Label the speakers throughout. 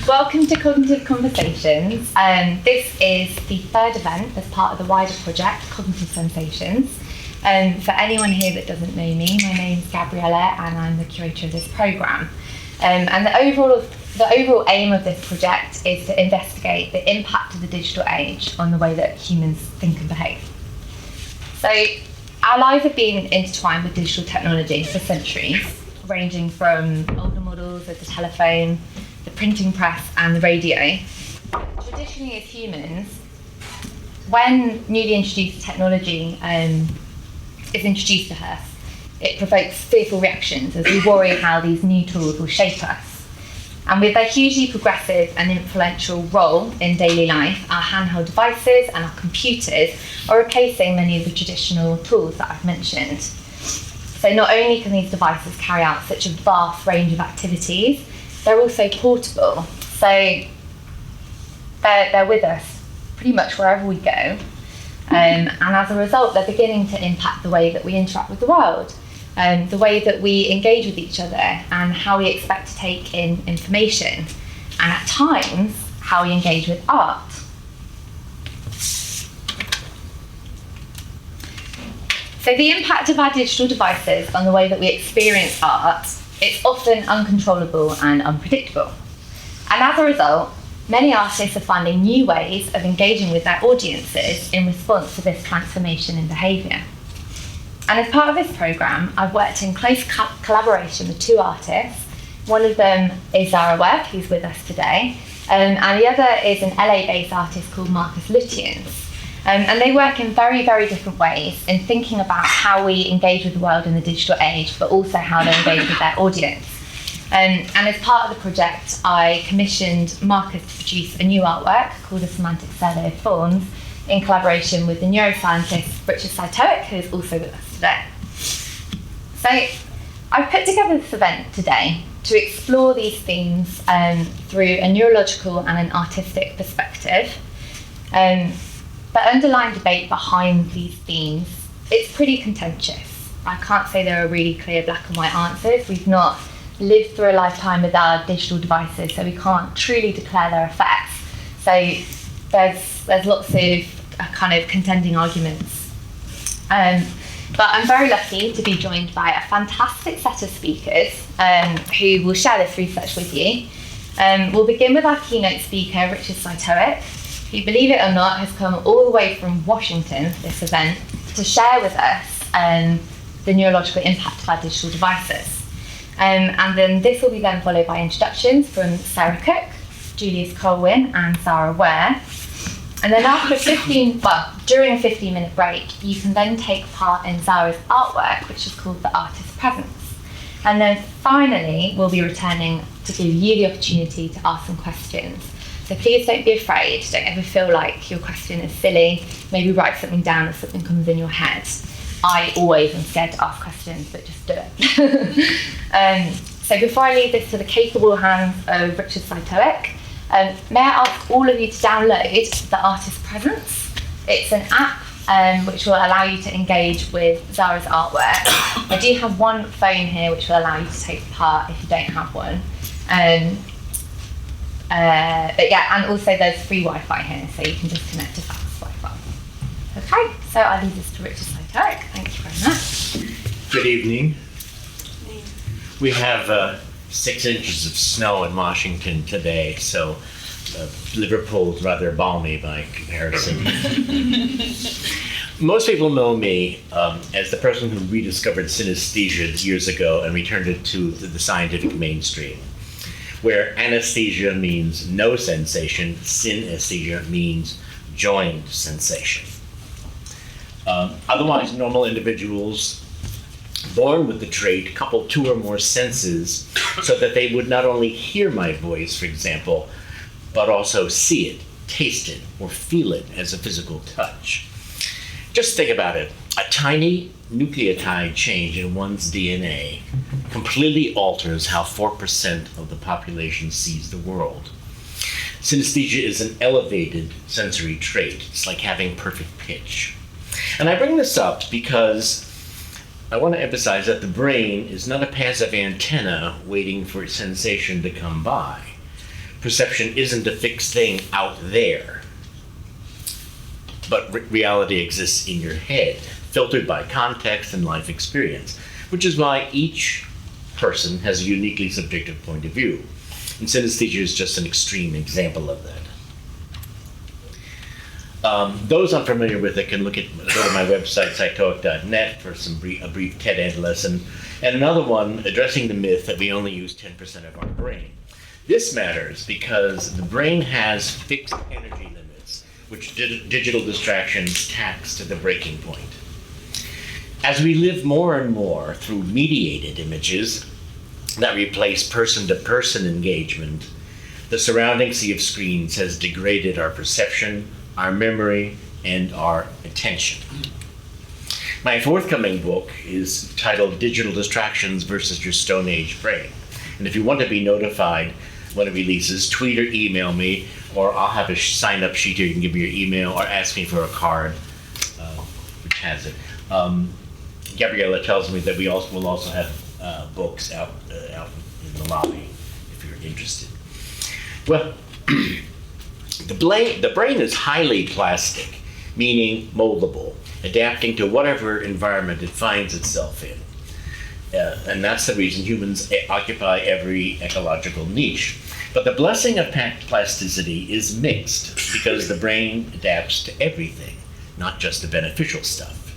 Speaker 1: Welcome to Cognitive Conversations. This is the third event as part of the wider project, Cognitive Sensations. For anyone here that doesn't know me, my name's Gabriella and I'm the curator of this programme. And the overall aim of this project is to investigate the impact of the digital age on the way that humans think and behave. So our lives have been intertwined with digital technology for centuries, ranging from older models of the telephone, the printing press and the radio. Traditionally as humans, when newly introduced technology is introduced to us, it provokes fearful reactions as we worry how these new tools will shape us. And with their hugely progressive and influential role in daily life, our handheld devices and our computers are replacing many of the traditional tools that I've mentioned. So not only can these devices carry out such a vast range of activities, they're also portable. So they're with us pretty much wherever we go. And as a result, they're beginning to impact the way that we interact with the world, the way that we engage with each other and how we expect to take in information, and at times, how we engage with art. So the impact of our digital devices on the way that we experience art, it's often uncontrollable and unpredictable. And as a result, many artists are finding new ways of engaging with their audiences in response to this transformation in behaviour. And as part of this programme, I've worked in close collaboration with two artists. One of them is Zara Webb, who's with us today, and the other is an LA-based artist called Marcus Lutyens. And they work in very, very different ways in thinking about how we engage with the world in the digital age, but also how they engage with their audience. And as part of the project, I commissioned Marcus to produce a new artwork called A Semantic Survey of Forms in collaboration with the neuroscientist Richard Saitowic, who is also with us today. So I've put together this event today to explore these themes through a neurological and an artistic perspective. The underlying debate behind these themes, it's pretty contentious. I can't say there are really clear black and white answers. We've not lived through a lifetime with our digital devices, so we can't truly declare their effects. So there's lots of kind of contending arguments. But I'm very lucky to be joined by a fantastic set of speakers who will share this research with you. We'll begin with our keynote speaker, Richard Saitowic, who, believe it or not, has come all the way from Washington, this event, to share with us the neurological impact of our digital devices. And then this will be then followed by introductions from Sarah Cook, Julius Colwyn and Zara Ware. And then during a 15-minute break, you can then take part in Zara's artwork, which is called The Artist's Presence. And then finally, we'll be returning to give you the opportunity to ask some questions. So please don't be afraid, don't ever feel like your question is silly. Maybe write something down if something comes in your head. I always am scared to ask questions, but just do it. So before I leave this to the capable hands of Richard Saitowic, may I ask all of you to download The Artist's Presence? It's an app which will allow you to engage with Zara's artwork. I do have one phone here which will allow you to take part if you don't have one. But yeah, and also there's free Wi-Fi here, so you can just connect to fast Wi-Fi. Okay, so I'll leave this to Richard Saitowic. Thank you very much.
Speaker 2: Good evening. We have 6 inches of snow in Washington today, so Liverpool's rather balmy by comparison. Most people know me as the person who rediscovered synesthesia years ago and returned it to the scientific mainstream, where anesthesia means no sensation, synesthesia means joined sensation. Otherwise, normal individuals born with the trait couple 2 or more senses so that they would not only hear my voice, for example, but also see it, taste it, or feel it as a physical touch. Just think about it. A tiny nucleotide change in one's DNA completely alters how 4% of the population sees the world. Synesthesia is an elevated sensory trait. It's like having perfect pitch. And I bring this up because I want to emphasize that the brain is not a passive antenna waiting for sensation to come by, Perception isn't a fixed thing out there, but reality exists in your head, filtered by context and life experience, which is why each person has a uniquely subjective point of view. And synesthesia is just an extreme example of that. Those unfamiliar with it can go to my website, psychoic.net, for a brief TED-Ed lesson, and another one addressing the myth that we only use 10% of our brain. This matters because the brain has fixed energy limits, which digital distractions tax to the breaking point. As we live more and more through mediated images that replace person-to-person engagement, the surrounding sea of screens has degraded our perception, our memory, and our attention. My forthcoming book is titled Digital Distractions versus Your Stone Age Brain. And if you want to be notified when it releases, tweet or email me, or I'll have a sign-up sheet here. You can give me your email or ask me for a card, which has it. Gabriella tells me that we will also have books out in the lobby if you're interested. Well, the brain is highly plastic, meaning moldable, adapting to whatever environment it finds itself in. And that's the reason humans occupy every ecological niche. But the blessing of plasticity is mixed because the brain adapts to everything, not just the beneficial stuff.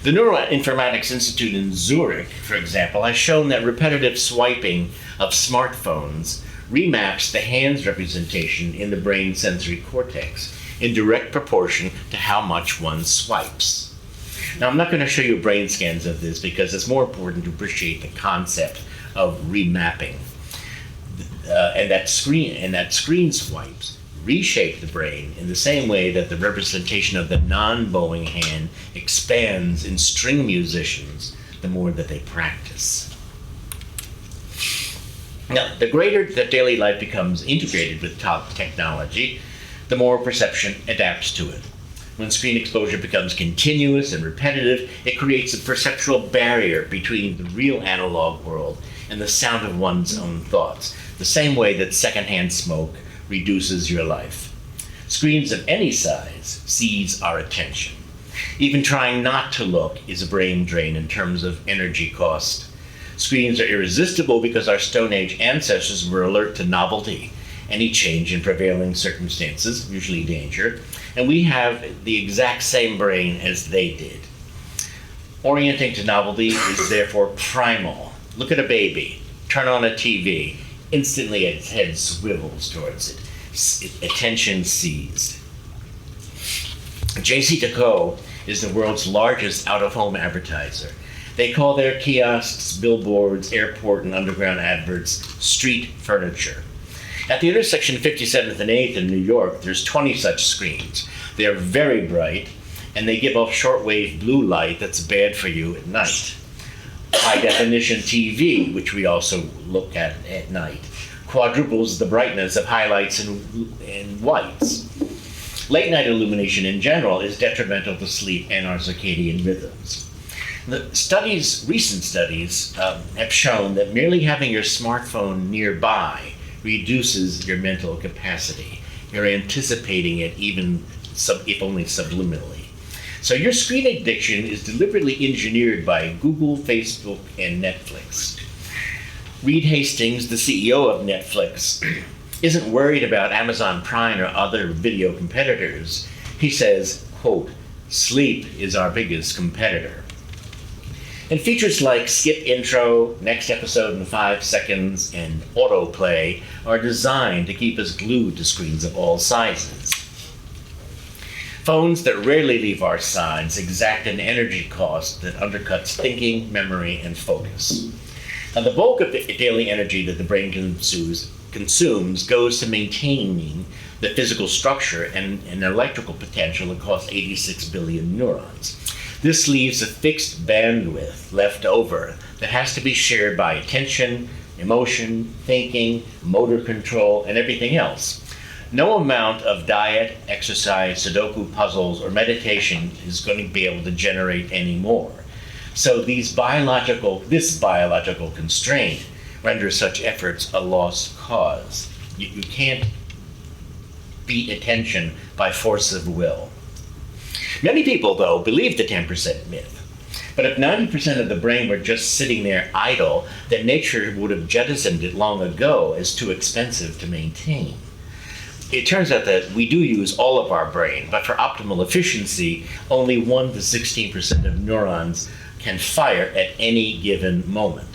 Speaker 2: The Neuroinformatics Institute in Zurich, for example, has shown that repetitive swiping of smartphones remaps the hand's representation in the brain sensory cortex in direct proportion to how much one swipes. Now, I'm not going to show you brain scans of this because it's more important to appreciate the concept of remapping. And that screen swipes reshape the brain in the same way that the representation of the non-bowing hand expands in string musicians the more that they practice. Now, the greater that daily life becomes integrated with technology, the more perception adapts to it. When screen exposure becomes continuous and repetitive, it creates a perceptual barrier between the real analog world and the sound of one's own thoughts, the same way that secondhand smoke reduces your life. Screens of any size seize our attention. Even trying not to look is a brain drain in terms of energy cost. Screens are irresistible because our Stone Age ancestors were alert to novelty, any change in prevailing circumstances, usually danger, and we have the exact same brain as they did. Orienting to novelty is therefore primal. Look at a baby, turn on a TV, instantly its head swivels towards it. Attention seized. JCDecaux is the world's largest out-of-home advertiser. They call their kiosks, billboards, airport, and underground adverts street furniture. At the intersection of 57th and 8th in New York, there's 20 such screens. They are very bright, and they give off shortwave blue light that's bad for you at night. High-definition TV, which we also look at night, quadruples the brightness of highlights and whites. Late-night illumination in general is detrimental to sleep and our circadian rhythms. Recent studies have shown that merely having your smartphone nearby reduces your mental capacity. You're anticipating it even if only subliminally. So your screen addiction is deliberately engineered by Google, Facebook, and Netflix. Reed Hastings, the CEO of Netflix, isn't worried about Amazon Prime or other video competitors. He says, quote, "Sleep is our biggest competitor." And features like skip intro, next episode in 5 seconds, and autoplay are designed to keep us glued to screens of all sizes. Phones that rarely leave our sides exact an energy cost that undercuts thinking, memory, and focus. Now, the bulk of the daily energy that the brain consumes goes to maintaining the physical structure and an electrical potential across 86 billion neurons. This leaves a fixed bandwidth left over that has to be shared by attention, emotion, thinking, motor control, and everything else. No amount of diet, exercise, Sudoku puzzles, or meditation is going to be able to generate any more. So this biological constraint renders such efforts a lost cause. You can't beat attention by force of will. Many people, though, believe the 10% myth. But if 90% of the brain were just sitting there idle, then nature would have jettisoned it long ago as too expensive to maintain. It turns out that we do use all of our brain, but for optimal efficiency, only 1 to 16% of neurons can fire at any given moment.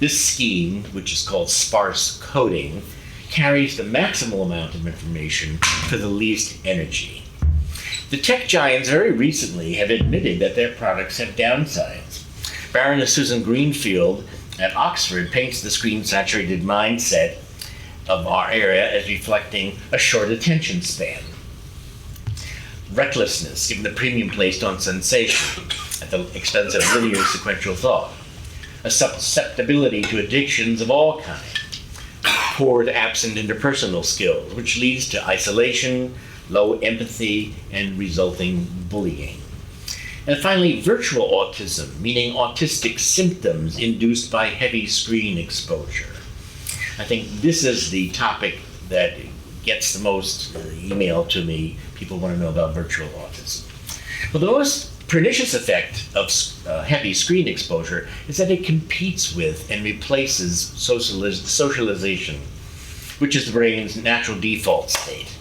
Speaker 2: This scheme, which is called sparse coding, carries the maximal amount of information for the least energy. The tech giants very recently have admitted that their products have downsides. Baroness Susan Greenfield at Oxford paints the screen-saturated mindset of our era as reflecting a short attention span. Recklessness, given the premium placed on sensation at the expense of linear sequential thought. A susceptibility to addictions of all kinds. Poor to absent interpersonal skills, which leads to isolation, low empathy, and resulting bullying. And finally, virtual autism, meaning autistic symptoms induced by heavy screen exposure. I think this is the topic that gets the most email to me. People want to know about virtual autism. Well, the most pernicious effect of heavy screen exposure is that it competes with and replaces socialization, which is the brain's natural default state.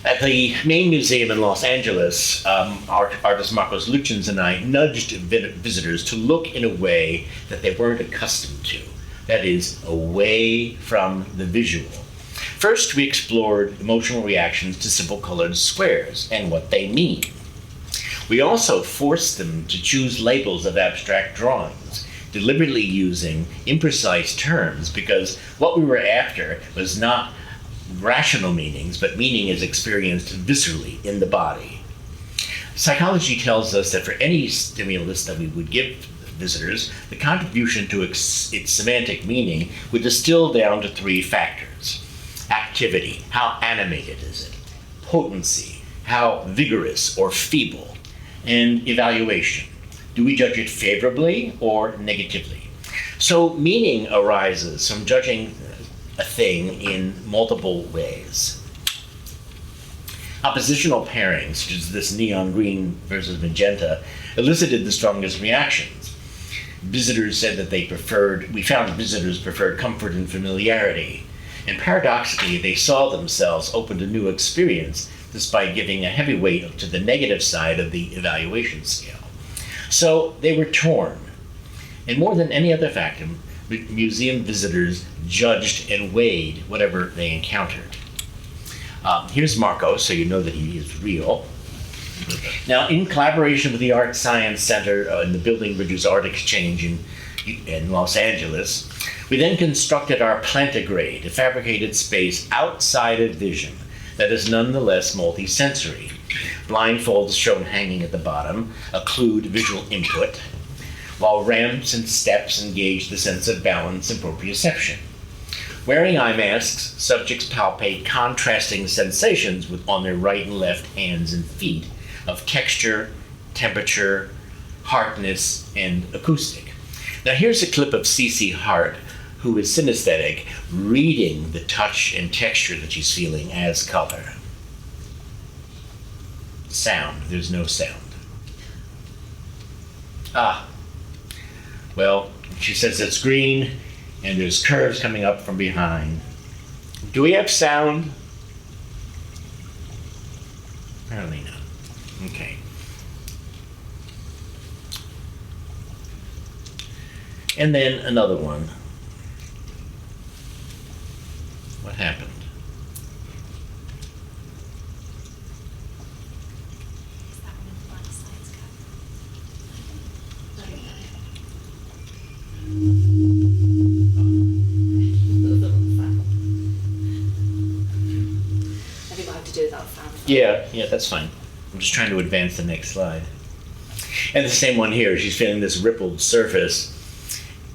Speaker 2: At the main museum in Los Angeles, artist Marcos Luchins and I nudged visitors to look in a way that they weren't accustomed to. That is, away from the visual. First, we explored emotional reactions to simple colored squares and what they mean. We also forced them to choose labels of abstract drawings, deliberately using imprecise terms, because what we were after was not rational meanings, but meaning is experienced viscerally in the body. Psychology tells us that for any stimulus that we would give visitors, the contribution to its semantic meaning would distill down to 3 factors. Activity, how animated is it? Potency, how vigorous or feeble? And evaluation, do we judge it favorably or negatively? So meaning arises from judging a thing in multiple ways. Oppositional pairings, such as this neon green versus magenta, elicited the strongest reactions. Visitors said that we found visitors preferred comfort and familiarity. And paradoxically, they saw themselves open to new experience despite giving a heavy weight to the negative side of the evaluation scale. So they were torn. And more than any other factor, museum visitors judged and weighed whatever they encountered. Here's Marco, so you know that he is real. Now, in collaboration with the Art Science Center in the Building Bridges Art Exchange in Los Angeles, we then constructed our plantigrade, a fabricated space outside of vision that is nonetheless multisensory. Blindfolds shown hanging at the bottom occlude visual input, while ramps and steps engage the sense of balance and proprioception. Wearing eye masks, subjects palpate contrasting sensations on their right and left hands and feet of texture, temperature, hardness, and acoustic. Now here's a clip of Cece Hart, who is synesthetic, reading the touch and texture that she's feeling as color. Sound, there's no sound. Well, she says it's green and there's curves coming up from behind. Do we have sound? Apparently not. Okay. And then another one. What happened?
Speaker 3: I think we'll have to do that sound.
Speaker 2: Yeah, that's fine. I'm just trying to advance the next slide. And the same one here, she's feeling this rippled surface,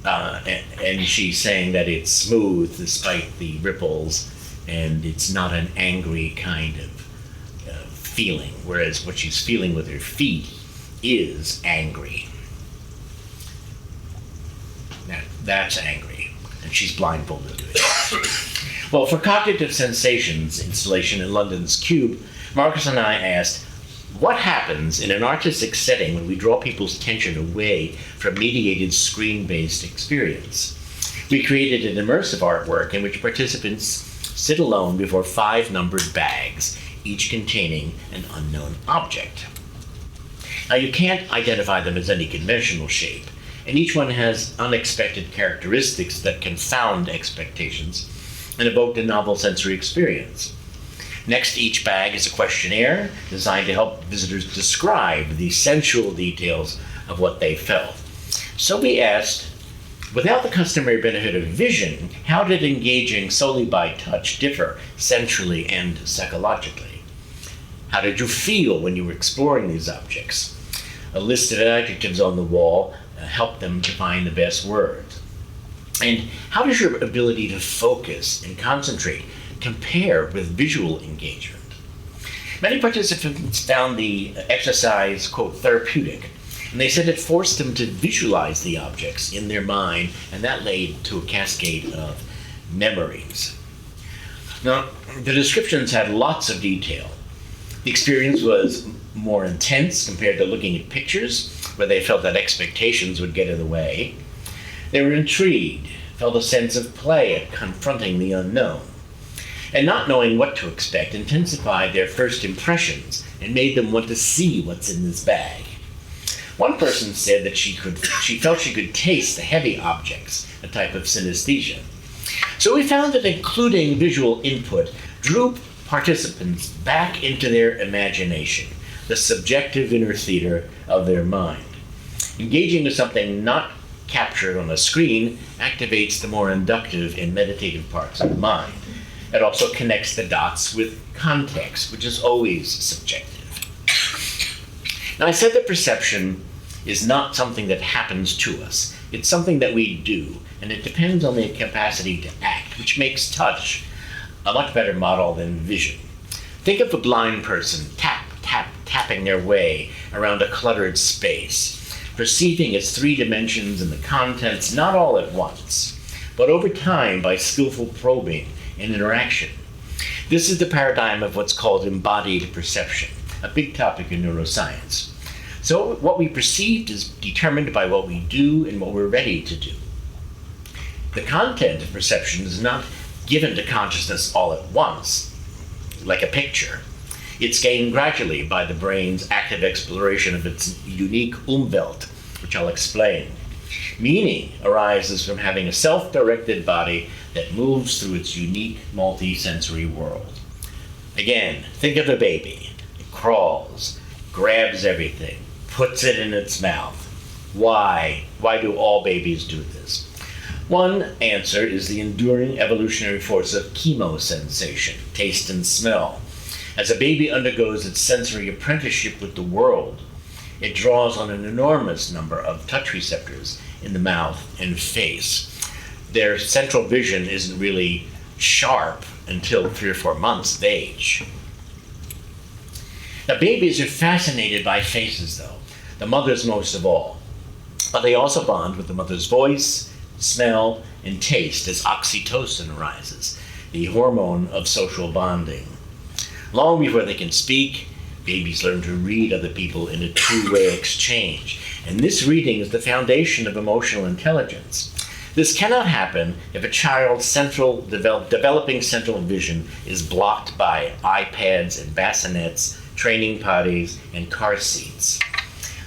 Speaker 2: and she's saying that it's smooth despite the ripples, and it's not an angry kind of feeling, whereas what she's feeling with her feet is angry. Now, that's angry. and she's blindfolded doing it. Well, for Cognitive Sensations installation in London's Cube, Marcus and I asked, what happens in an artistic setting when we draw people's attention away from mediated screen-based experience? We created an immersive artwork in which participants sit alone before 5 numbered bags, each containing an unknown object. Now, you can't identify them as any conventional shape, and each one has unexpected characteristics that confound expectations and evoke a novel sensory experience. Next to each bag is a questionnaire designed to help visitors describe the sensual details of what they felt. So we asked, without the customary benefit of vision, how did engaging solely by touch differ sensually and psychologically? How did you feel when you were exploring these objects? A list of adjectives on the wall helped them to find the best words. And how does your ability to focus and concentrate compare with visual engagement? Many participants found the exercise, quote, therapeutic, and they said it forced them to visualize the objects in their mind, and that led to a cascade of memories. Now, the descriptions had lots of detail. The experience was more intense compared to looking at pictures, where they felt that expectations would get in the way. They were intrigued, felt a sense of play at confronting the unknown. And not knowing what to expect intensified their first impressions and made them want to see what's in this bag. One person said that she felt she could taste the heavy objects, a type of synesthesia. So we found that including visual input drew participants back into their imagination, the subjective inner theater of their mind. Engaging with something not captured on a screen activates the more inductive and meditative parts of the mind. It also connects the dots with context, which is always subjective. Now, I said that perception is not something that happens to us. It's something that we do, and it depends on the capacity to act, which makes touch a much better model than vision. Think of a blind person tapping their way around a cluttered space, perceiving its 3 dimensions and the contents not all at once, but over time by skillful probing and interaction. This is the paradigm of what's called embodied perception, a big topic in neuroscience. So what we perceive is determined by what we do and what we're ready to do. The content of perception is not given to consciousness all at once, like a picture. It's gained gradually by the brain's active exploration of its unique Umwelt, which I'll explain. Meaning arises from having a self-directed body that moves through its unique multi-sensory world. Again, think of a baby. It crawls, grabs everything, puts it in its mouth. Why? Why do all babies do this? One answer is the enduring evolutionary force of chemosensation, taste and smell. As a baby undergoes its sensory apprenticeship with the world, it draws on an enormous number of touch receptors in the mouth and face. Their central vision isn't really sharp until 3 or 4 months of age. Now, babies are fascinated by faces, though, the mother's most of all. But they also bond with the mother's voice, smell, and taste as oxytocin arises, the hormone of social bonding. Long before they can speak, babies learn to read other people in a two-way exchange, and this reading is the foundation of emotional intelligence. This cannot happen if a child's developing central vision is blocked by iPads and bassinets, training potties, and car seats.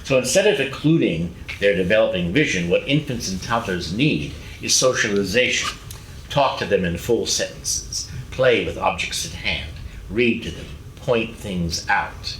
Speaker 2: So instead of including their developing vision, what infants and toddlers need is socialization. Talk to them in full sentences, play with objects at hand, read to them, point things out.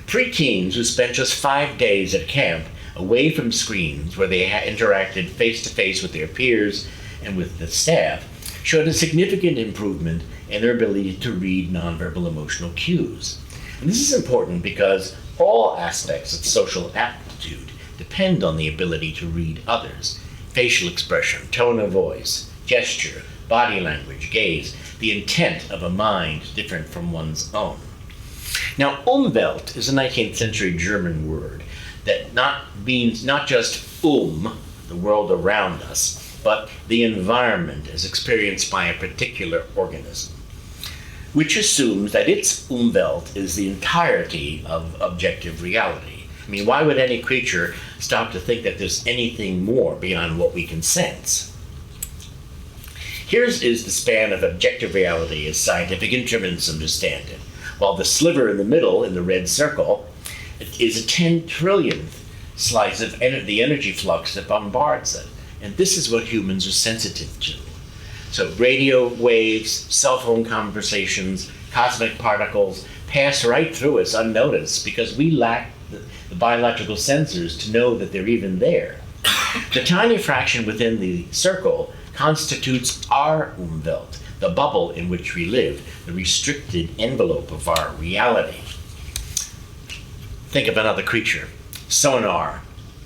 Speaker 2: Preteens who spent just 5 days at camp away from screens where they interacted face-to-face with their peers and with the staff showed a significant improvement in their ability to read nonverbal emotional cues. And this is important because all aspects of social aptitude depend on the ability to read others. Facial expression, tone of voice, gesture, body language, gaze, the intent of a mind different from one's own. Now, Umwelt is a 19th century German word that means not just the world around us, but the environment as experienced by a particular organism, which assumes that its Umwelt is the entirety of objective reality. I mean, why would any creature stop to think that there's anything more beyond what we can sense? Here's is the span of objective reality as scientific instruments understand it, while the sliver in the middle, in the red circle, is a 10 trillionth slice of the energy flux that bombards it. And this is what humans are sensitive to. So radio waves, cell phone conversations, cosmic particles pass right through us unnoticed because we lack the biological sensors to know that they're even there. The tiny fraction within the circle constitutes our Umwelt, the bubble in which we live, the restricted envelope of our reality. Think of another creature. Sonar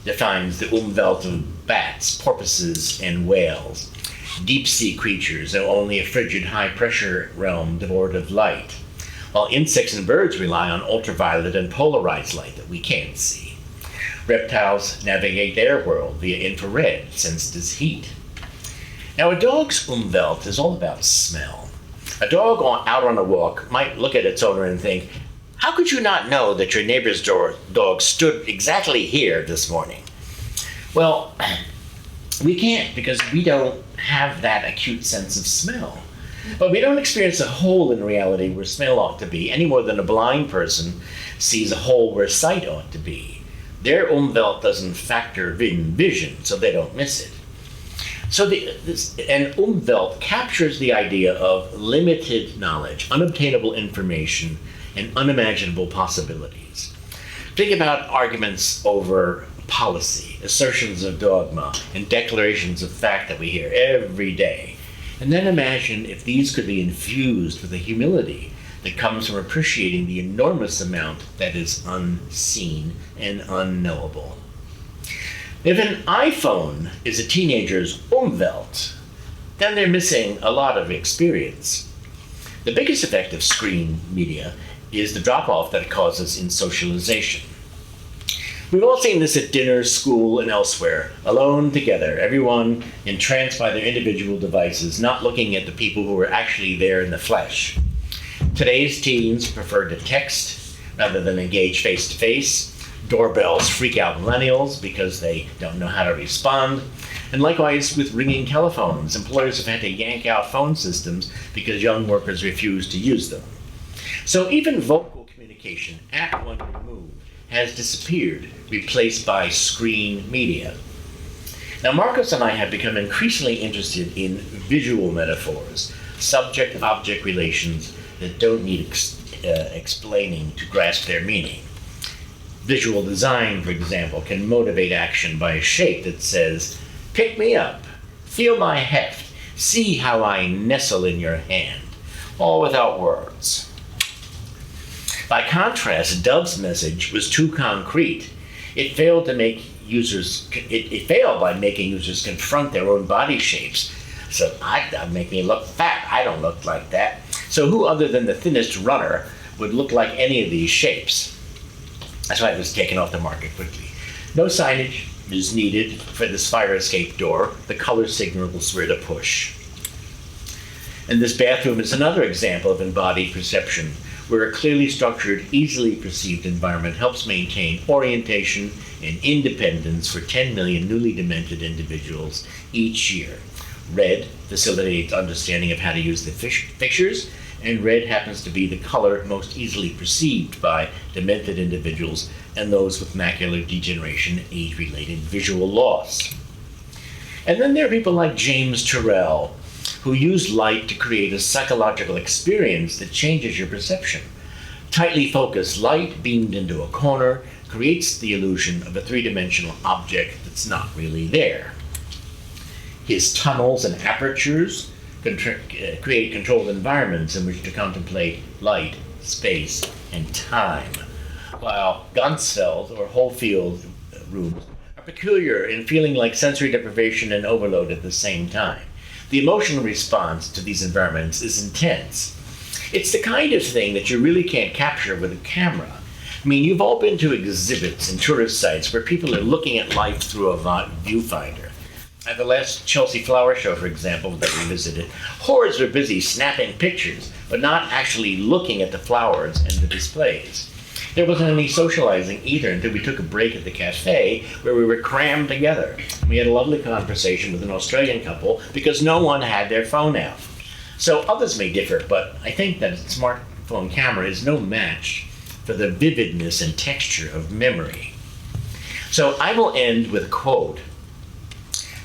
Speaker 2: defines the Umwelt of bats, porpoises, and whales. Deep-sea creatures know only a frigid high-pressure realm devoid of light, while insects and birds rely on ultraviolet and polarized light that we can't see. Reptiles navigate their world via infrared, sensed as heat. Now, a dog's Umwelt is all about smell. A dog out on a walk might look at its owner and think, how could you not know that your neighbor's dog stood exactly here this morning? Well, we can't because we don't have that acute sense of smell. But we don't experience a hole in reality where smell ought to be, any more than a blind person sees a hole where sight ought to be. Their Umwelt doesn't factor in vision, so they don't miss it. So an Umwelt captures the idea of limited knowledge, unobtainable information, and unimaginable possibilities. Think about arguments over policy, assertions of dogma, and declarations of fact that we hear every day. And then imagine if these could be infused with a humility that comes from appreciating the enormous amount that is unseen and unknowable. If an iPhone is a teenager's Umwelt, then they're missing a lot of experience. The biggest effect of screen media is the drop-off that it causes in socialization. We've all seen this at dinner, school, and elsewhere, alone together, everyone entranced by their individual devices, not looking at the people who are actually there in the flesh. Today's teens prefer to text rather than engage face-to-face. Doorbells freak out millennials because they don't know how to respond. And likewise with ringing telephones, employers have had to yank out phone systems because young workers refuse to use them. So even vocal communication at one remove has disappeared, replaced by screen media. Now, Marcos and I have become increasingly interested in visual metaphors, subject-object relations that don't need explaining to grasp their meaning. Visual design, for example, can motivate action by a shape that says, pick me up, feel my heft, see how I nestle in your hand, all without words. By contrast, Dove's message was too concrete. It failed by making users confront their own body shapes. So that make me look fat. I don't look like that. So who other than the thinnest runner would look like any of these shapes? That's why it was taken off the market quickly. No signage is needed for this fire escape door. The color signals where to push. And this bathroom is another example of embodied perception, where a clearly structured, easily perceived environment helps maintain orientation and independence for 10 million newly demented individuals each year. Red facilitates understanding of how to use the fixtures, and red happens to be the color most easily perceived by demented individuals and those with macular degeneration and age-related visual loss. And then there are people like James Turrell, who use light to create a psychological experience that changes your perception. Tightly focused light beamed into a corner creates the illusion of a three-dimensional object that's not really there. His tunnels and apertures create controlled environments in which to contemplate light, space, and time, while Ganzfeld or whole field rooms are peculiar in feeling like sensory deprivation and overload at the same time. The emotional response to these environments is intense. It's the kind of thing that you really can't capture with a camera. I mean, you've all been to exhibits and tourist sites where people are looking at life through a viewfinder. At the last Chelsea Flower Show, for example, that we visited, hordes were busy snapping pictures, but not actually looking at the flowers and the displays. There wasn't any socializing either until we took a break at the cafe where we were crammed together. We had a lovely conversation with an Australian couple because no one had their phone out. So others may differ, but I think that a smartphone camera is no match for the vividness and texture of memory. So I will end with a quote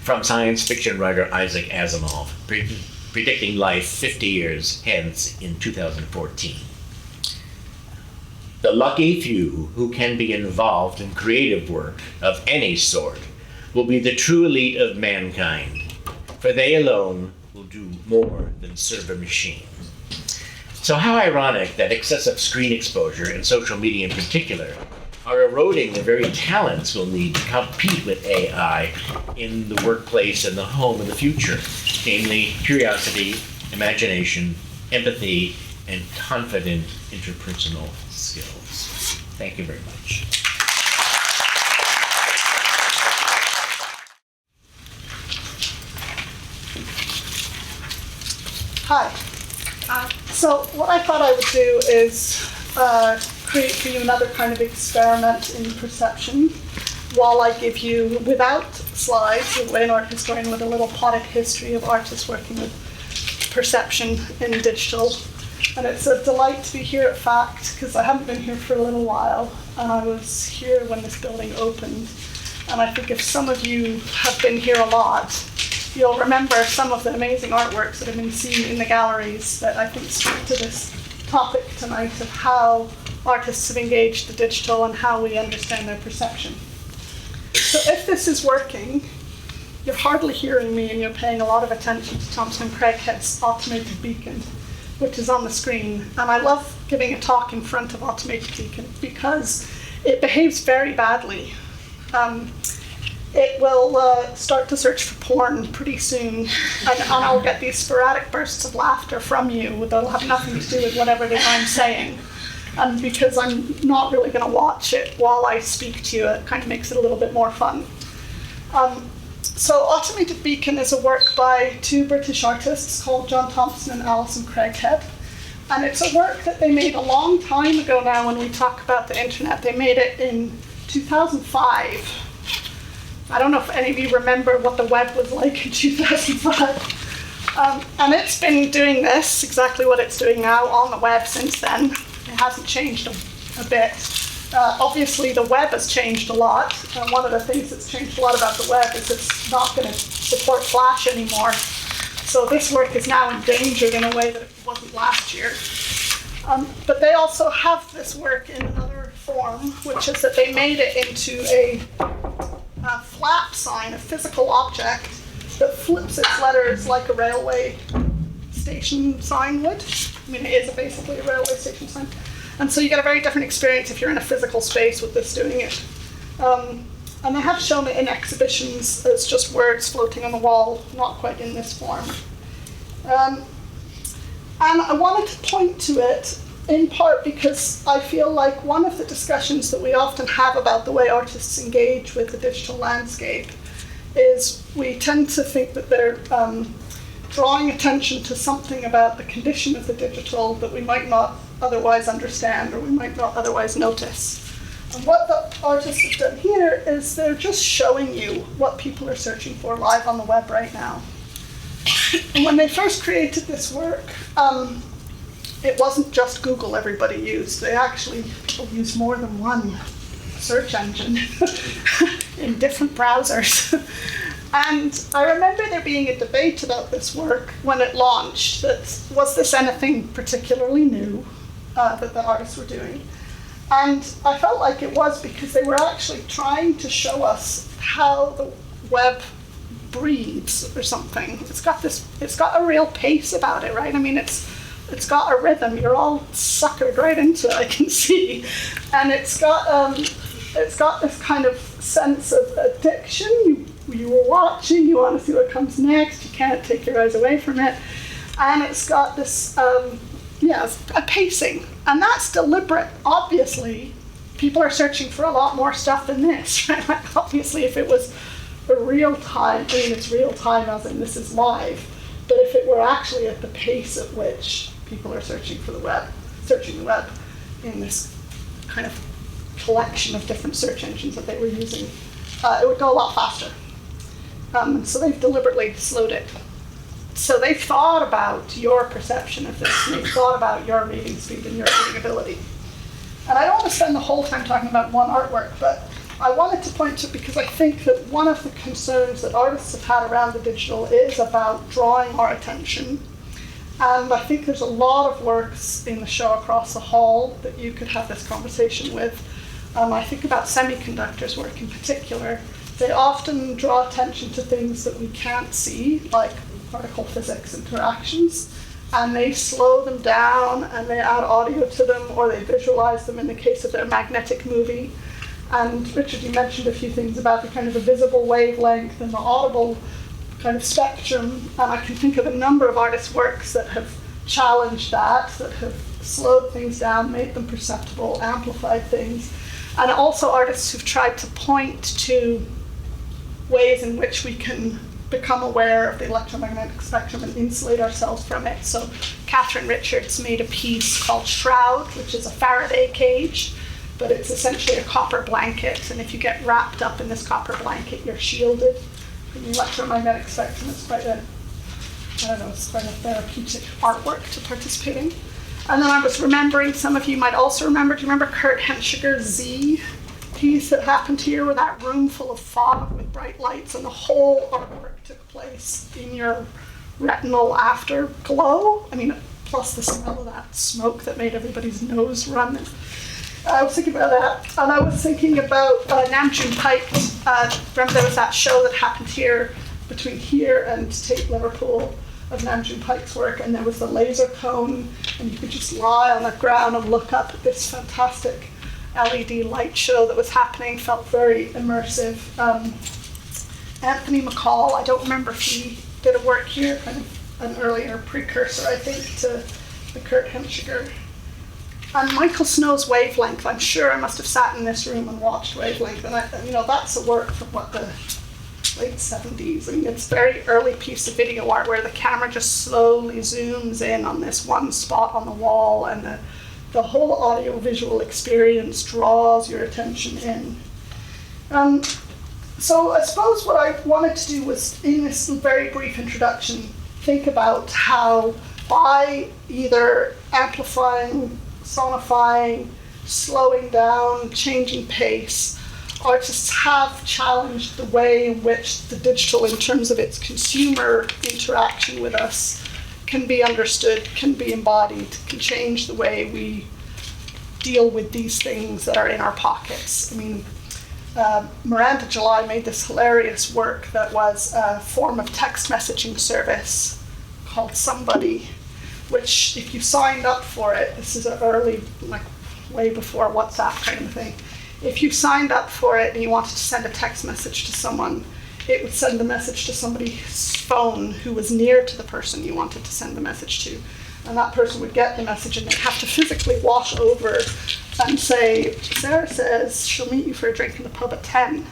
Speaker 2: from science fiction writer Isaac Asimov, predicting life 50 years hence in 2014. The lucky few who can be involved in creative work of any sort will be the true elite of mankind, for they alone will do more than serve a machine. So how ironic that excessive screen exposure, and social media in particular, are eroding the very talents we'll need to compete with AI in the workplace and the home of the future, namely curiosity, imagination, empathy, and confident interpersonal skills. Thank you very much.
Speaker 4: Hi. So what I thought I would do is create for you another kind of experiment in perception while I give you, without slides, the way an art historian with a little potted history of artists working with perception in digital. And it's a delight to be here at FACT because I haven't been here for a little while, and I was here when this building opened. And I think if some of you have been here a lot, you'll remember some of the amazing artworks that have been seen in the galleries that I think speak to this topic tonight of how artists have engaged the digital and how we understand their perception. So if this is working, you're hardly hearing me and you're paying a lot of attention to Thompson and Craighead's automated beacon, which is on the screen. And I love giving a talk in front of automated beacon because it behaves very badly. It will start to search for porn pretty soon, and I'll get these sporadic bursts of laughter from you that'll have nothing to do with whatever it is I'm saying. And because I'm not really going to watch it while I speak to you, it kind of makes it a little bit more fun. So Automated Beacon is a work by two British artists called John Thompson and Alison Craighead. And it's a work that they made a long time ago now when we talk about the internet. They made it in 2005. I don't know if any of you remember what the web was like in 2005. And it's been doing this, exactly what it's doing now, on the web since then. It hasn't changed a bit. Obviously, the web has changed a lot. One of the things that's changed a lot about the web is it's not going to support Flash anymore. So this work is now endangered in a way that it wasn't last year. But they also have this work in another form, which is that they made it into a flap sign, a physical object that flips its letters like a railway station sign would. I mean, it is basically a railway station sign. And so you get a very different experience if you're in a physical space with this doing it. And they have shown it in exhibitions as just words floating on the wall, not quite in this form. And I wanted to point to it in part because I feel like one of the discussions that we often have about the way artists engage with the digital landscape is we tend to think that they're drawing attention to something about the condition of the digital that we might not otherwise understand or we might not otherwise notice. And what the artists have done here is they're just showing you what people are searching for live on the web right now. And when they first created this work, it wasn't just Google everybody used. They actually used more than one search engine in different browsers. And I remember there being a debate about this work when it launched, that was this anything particularly new that the artists were doing? And I felt like it was because they were actually trying to show us how the web breathes or something. It's got a real pace about it, right? I mean, it's got a rhythm. You're all suckered right into it, I can see. And it's got this kind of sense of addiction. You were watching, you want to see what comes next, you can't take your eyes away from it. And it's got this, a pacing. And that's deliberate. Obviously, people are searching for a lot more stuff than this, right? Like, obviously, if it was a real time, I mean it's real time as in this is live, but if it were actually at the pace at which people are searching the web in this kind of collection of different search engines that they were using, it would go a lot faster. So they've deliberately slowed it. So they've thought about your perception of this, and they've thought about your reading speed and your reading ability. And I don't want to spend the whole time talking about one artwork, but I wanted to point to it because I think that one of the concerns that artists have had around the digital is about drawing our attention. And I think there's a lot of works in the show across the hall that you could have this conversation with. I think about semiconductors work in particular. They often draw attention to things that we can't see, like particle physics interactions, and they slow them down and they add audio to them, or they visualize them in the case of their magnetic movie. And Richard, you mentioned a few things about the kind of the visible wavelength and the audible kind of spectrum, and I can think of a number of artists' works that have challenged that have slowed things down, made them perceptible, amplified things, and also artists who've tried to point to ways in which we can become aware of the electromagnetic spectrum and insulate ourselves from it. So Catherine Richards made a piece called Shroud, which is a Faraday cage, but it's essentially a copper blanket, and if you get wrapped up in this copper blanket, you're shielded from the electromagnetic spectrum. It's quite a therapeutic artwork to participate in. And then I was remembering, some of you might also remember, do you remember Kurt Henschiger's Z piece that happened here, with that room full of fog with bright lights, and the whole artwork took place in your retinal afterglow? I mean, plus the smell of that smoke that made everybody's nose run. I was thinking about that, and I was thinking about Nam June Paik. Remember there was that show that happened here, between here and Tate Liverpool, of Nam June Paik's work, and there was the laser cone, and you could just lie on the ground and look up at this fantastic LED light show that was happening. Felt very immersive. Anthony McCall, I don't remember if he did a work here, kind of an earlier precursor, I think, to the Kurt Henschiger. And Michael Snow's Wavelength, I'm sure I must have sat in this room and watched Wavelength, and that's a work from the late 70s. I mean, it's a very early piece of video art where the camera just slowly zooms in on this one spot on the wall, and the whole audio-visual experience draws your attention in. So I suppose what I wanted to do was, in this very brief introduction, think about how by either amplifying, sonifying, slowing down, changing pace, artists have challenged the way in which the digital, in terms of its consumer interaction with us, can be understood, can be embodied, can change the way we deal with these things that are in our pockets. I mean, Miranda July made this hilarious work that was a form of text messaging service called Somebody, which if you signed up for it, this is an early, like way before WhatsApp kind of thing, if you signed up for it and you wanted to send a text message to someone, it would send the message to somebody's phone who was near to the person you wanted to send the message to. And that person would get the message and they'd have to physically wash over and say, Sarah says she'll meet you for a drink in the pub at 10,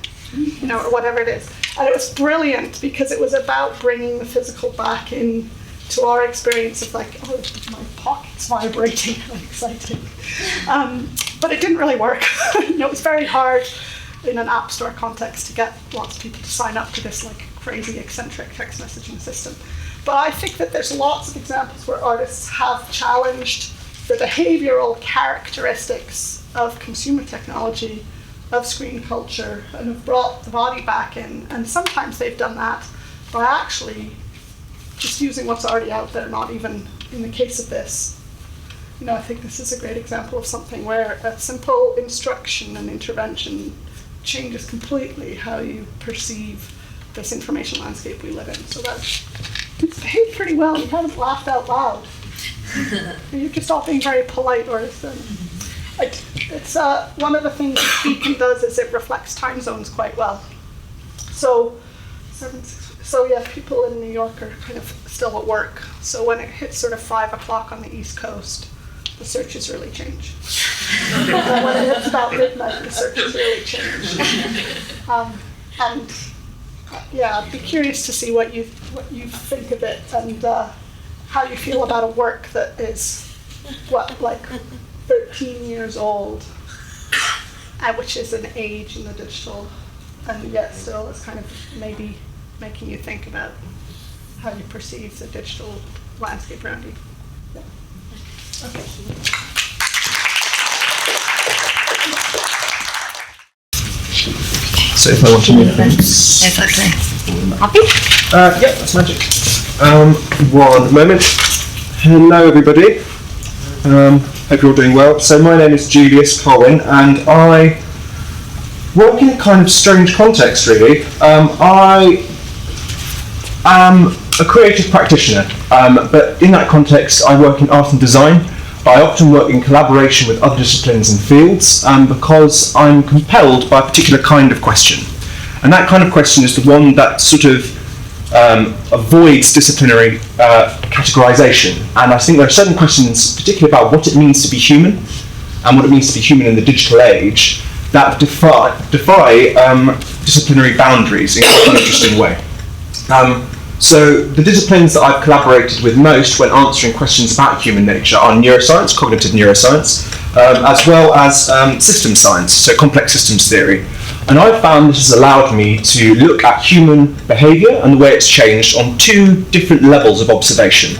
Speaker 4: or whatever it is. And it was brilliant because it was about bringing the physical back in to our experience of like, oh, my pocket's vibrating, how exciting. But it didn't really work. It was very hard in an app store context to get lots of people to sign up to this like crazy eccentric text messaging system. But I think that there's lots of examples where artists have challenged the behavioral characteristics of consumer technology, of screen culture, and have brought the body back in. And sometimes they've done that by actually just using what's already out there, not even in the case of this. I think this is a great example of something where a simple instruction and intervention changes completely how you perceive this information landscape we live in. So it's behaved pretty well. You haven't laughed out loud. You're just all being very polite, or it's one of the things that Beacon does is it reflects time zones quite well. So people in New York are kind of still at work. So when it hits sort of 5 o'clock on the East Coast, the searches really change. And when it hits about midnight, the searches really change. And yeah, I'd be curious to see what you think of it, and how you feel about a work that is, like 13 years old, which is an age in the digital, and yet still is kind of maybe making you think about how you perceive the digital landscape around you. Yeah. Okay.
Speaker 5: So if I want to move things.
Speaker 1: Exactly. Happy?
Speaker 5: Yeah, that's magic. One moment. Hello, everybody. Hope you're all doing well. So my name is Julius Colwyn, and I work in a kind of strange context, really. I am a creative practitioner, but in that context, I work in art and design. I often work in collaboration with other disciplines and fields because I'm compelled by a particular kind of question. And that kind of question is the one that sort of avoids disciplinary categorization. And I think there are certain questions, particularly about what it means to be human and what it means to be human in the digital age, that defy disciplinary boundaries in quite an interesting way. So the disciplines that I've collaborated with most when answering questions about human nature are neuroscience, cognitive neuroscience, as well as systems science, so complex systems theory. And I've found this has allowed me to look at human behaviour and the way it's changed on two different levels of observation.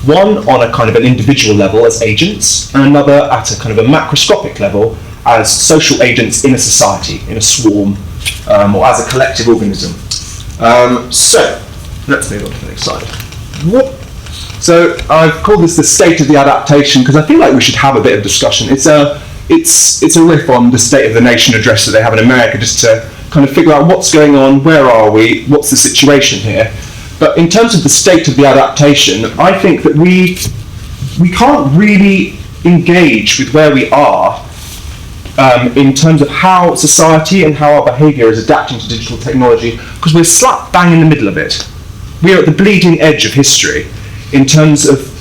Speaker 5: One on a kind of an individual level as agents, and another at a kind of a macroscopic level as social agents in a society, in a swarm, or as a collective organism. So let's move on to the next slide. So I've called this the state of the adaptation because I feel like we should have a bit of discussion. It's a riff on the State of the Nation address that they have in America, just to kind of figure out what's going on, where are we, what's the situation here. But in terms of the state of the adaptation, I think that we can't really engage with where we are in terms of how society and how our behaviour is adapting to digital technology, because we're slap bang in the middle of it. We're at the bleeding edge of history in terms of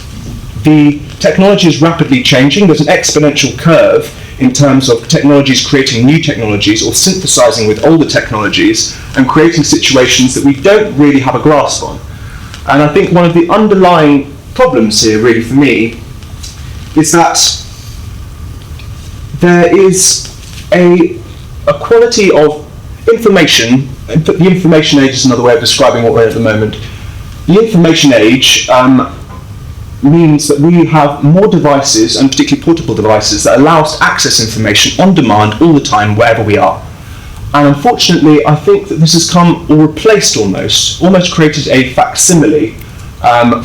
Speaker 5: the technology is rapidly changing. There's an exponential curve in terms of technologies creating new technologies or synthesizing with older technologies and creating situations that we don't really have a grasp on. And I think one of the underlying problems here, really, for me, is that there is a quality of information. The information age is another way of describing what we're in at the moment. The information age means that we have more devices, and particularly portable devices, that allow us to access information on demand all the time, wherever we are. And unfortunately, I think that this has come, or replaced almost created a facsimile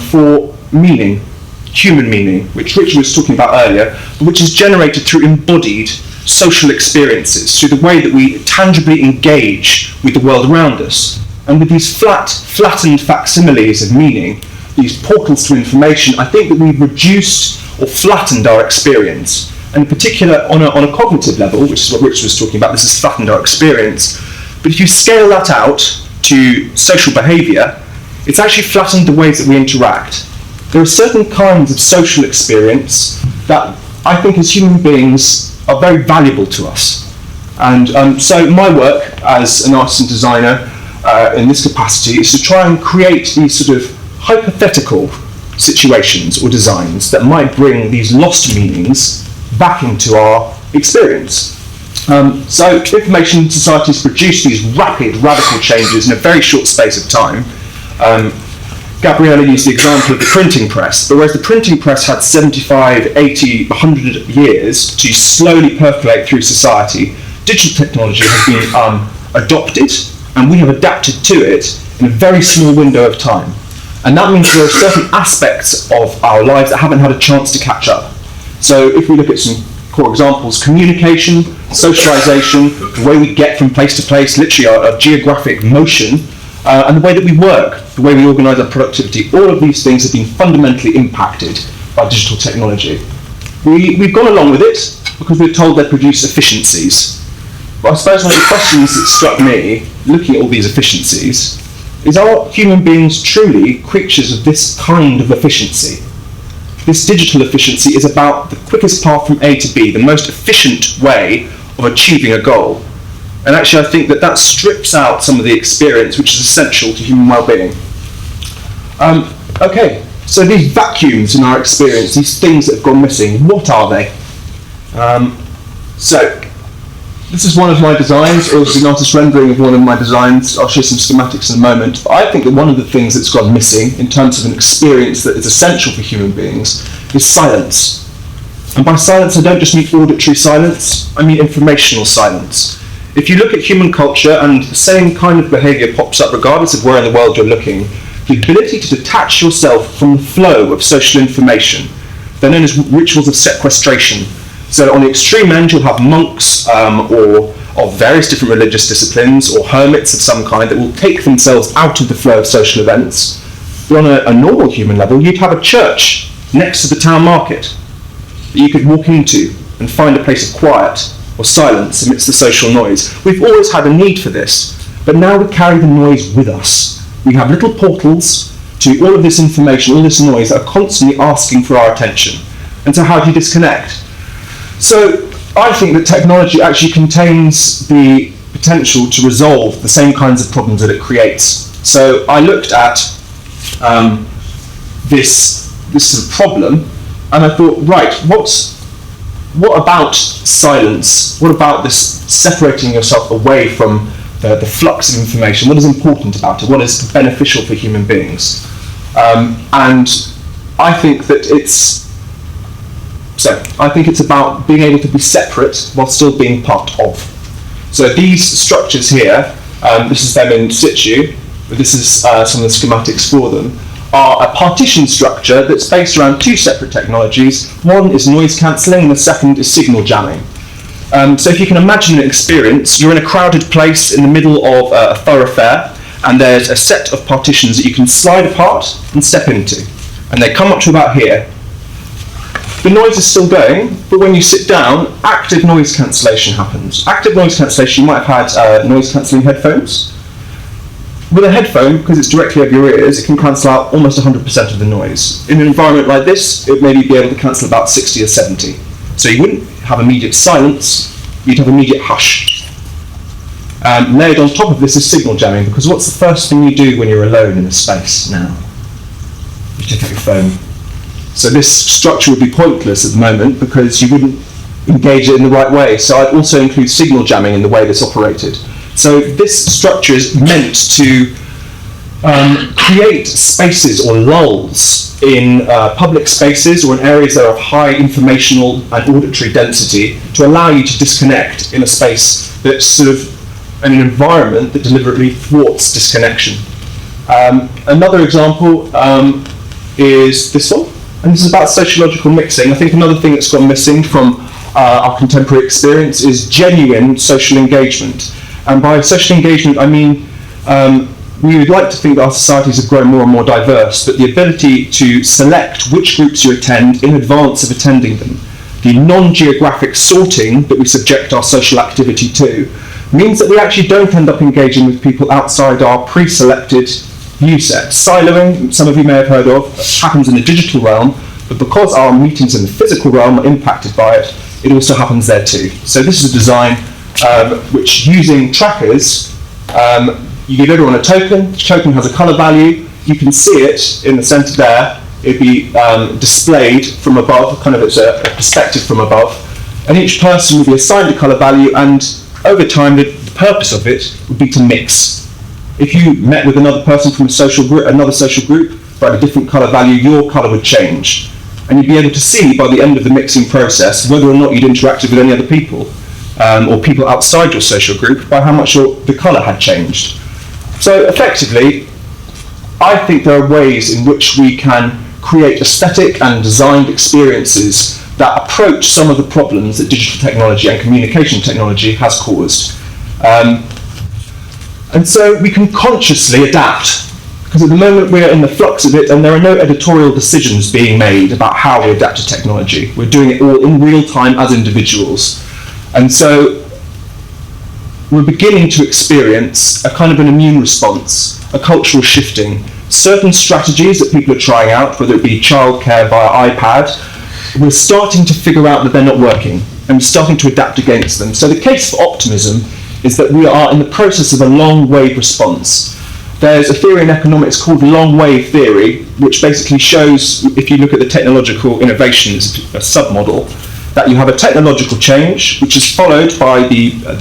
Speaker 5: for meaning, human meaning, which Richard was talking about earlier, which is generated through embodied social experiences, through the way that we tangibly engage with the world around us. And with these flattened facsimiles of meaning, these portals to information, I think that we've reduced or flattened our experience. And in particular, on a cognitive level, which is what Richard was talking about, this has flattened our experience. But if you scale that out to social behaviour, it's actually flattened the ways that we interact. There are certain kinds of social experience that I think as human beings are very valuable to us. And so my work as an artist and designer in this capacity is to try and create these sort of hypothetical situations or designs that might bring these lost meanings back into our experience. So information societies produce these rapid, radical changes in a very short space of time. Gabriella used the example of the printing press, but whereas the printing press had 75, 80, 100 years to slowly percolate through society, digital technology has been adopted, and we have adapted to it in a very small window of time. And that means there are certain aspects of our lives that haven't had a chance to catch up. So if we look at some core examples, communication, socialization, the way we get from place to place, literally our geographic motion, and the way that we work, the way we organise our productivity, all of these things have been fundamentally impacted by digital technology. We've gone along with it because we're told they produce efficiencies. But I suppose one of the questions that struck me, looking at all these efficiencies, is are human beings truly creatures of this kind of efficiency? This digital efficiency is about the quickest path from A to B, the most efficient way of achieving a goal. And actually I think that strips out some of the experience which is essential to human well-being. Okay, so these vacuums in our experience, these things that have gone missing, what are they? So, this is one of my designs, or an artist rendering of one of my designs. I'll show some schematics in a moment. But I think that one of the things that's gone missing in terms of an experience that is essential for human beings is silence. And by silence, I don't just mean auditory silence, I mean informational silence. If you look at human culture, and the same kind of behaviour pops up regardless of where in the world you're looking, the ability to detach yourself from the flow of social information. They're known as rituals of sequestration. So on the extreme end, you'll have monks or of various different religious disciplines, or hermits of some kind that will take themselves out of the flow of social events. But on a normal human level, you'd have a church next to the town market that you could walk into and find a place of quiet or silence amidst the social noise. We've always had a need for this, but now we carry the noise with us. We have little portals to all of this information, all this noise that are constantly asking for our attention. And so how do you disconnect? So I think that technology actually contains the potential to resolve the same kinds of problems that it creates. So I looked at this sort of problem, and I thought, right, what about silence? What about this separating yourself away from the flux of information? What is important about it? What is beneficial for human beings? And I think that I think it's about being able to be separate while still being part of. So these structures here, this is them in situ, but this is some of the schematics for them, are a partition structure that's based around two separate technologies. One is noise cancelling, and the second is signal jamming. So if you can imagine an experience, you're in a crowded place in the middle of a thoroughfare, and there's a set of partitions that you can slide apart and step into. And they come up to about here. The noise is still going, but when you sit down, active noise cancellation happens. Active noise cancellation, you might have had noise cancelling headphones. With a headphone, because it's directly over your ears, it can cancel out almost 100% of the noise. In an environment like this, it may be able to cancel about 60 or 70. So you wouldn't have immediate silence, you'd have immediate hush. Layered on top of this is signal jamming, because what's the first thing you do when you're alone in a space now? You take out your phone. So this structure would be pointless at the moment because you wouldn't engage it in the right way. So I'd also include signal jamming in the way that's operated. So this structure is meant to create spaces or lulls in public spaces or in areas that are of high informational and auditory density to allow you to disconnect in a space that's sort of an environment that deliberately thwarts disconnection. Another example is this one, and this is about sociological mixing. I think another thing that's gone missing from our contemporary experience is genuine social engagement. And by social engagement, I mean we would like to think that our societies have grown more and more diverse, but the ability to select which groups you attend in advance of attending them, the non-geographic sorting that we subject our social activity to, means that we actually don't end up engaging with people outside our pre-selected view set. Siloing, some of you may have heard of, happens in the digital realm, but because our meetings in the physical realm are impacted by it, it also happens there too. So this is a design which, using trackers, you give everyone a token. The token has a colour value. You can see it in the centre there. It'd be displayed from above, kind of it's a perspective from above. And each person would be assigned a colour value, and over time the purpose of it would be to mix. If you met with another person from another social group, but a different colour value, your colour would change. And you'd be able to see by the end of the mixing process whether or not you'd interacted with any other people, or people outside your social group, by how much the colour had changed. So effectively, I think there are ways in which we can create aesthetic and designed experiences that approach some of the problems that digital technology and communication technology has caused. And so we can consciously adapt, because at the moment we're in the flux of it and there are no editorial decisions being made about how we adapt to technology. We're doing it all in real time as individuals. And so we're beginning to experience a kind of an immune response, a cultural shifting. Certain strategies that people are trying out, whether it be childcare via iPad, we're starting to figure out that they're not working, and we're starting to adapt against them. So the case for optimism is that we are in the process of a long wave response. There's a theory in economics called long wave theory, which basically shows, if you look at the technological innovations, a submodel, that you have a technological change, which is followed by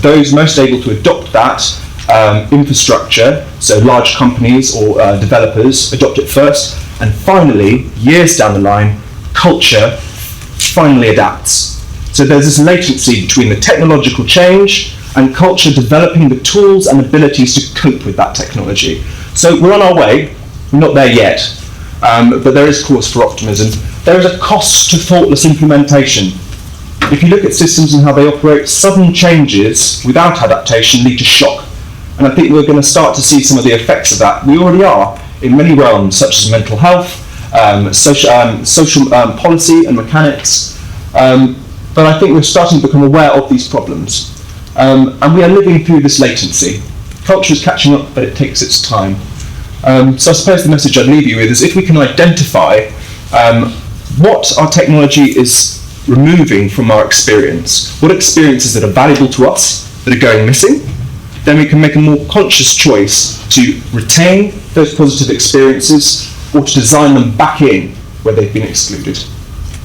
Speaker 5: those most able to adopt that infrastructure, so large companies or developers adopt it first, and finally, years down the line, culture finally adapts. So there's this latency between the technological change and culture developing the tools and abilities to cope with that technology. So we're on our way, we're not there yet, but there is cause for optimism. There is a cost to thoughtless implementation. If you look at systems and how they operate, sudden changes without adaptation lead to shock. And I think we're going to start to see some of the effects of that. We already are in many realms, such as mental health, social policy and mechanics. But I think we're starting to become aware of these problems. And we are living through this latency. Culture is catching up, but it takes its time. So I suppose the message I'd leave you with is if we can identify what our technology is removing from our experience, what experiences that are valuable to us that are going missing, then we can make a more conscious choice to retain those positive experiences or to design them back in where they've been excluded.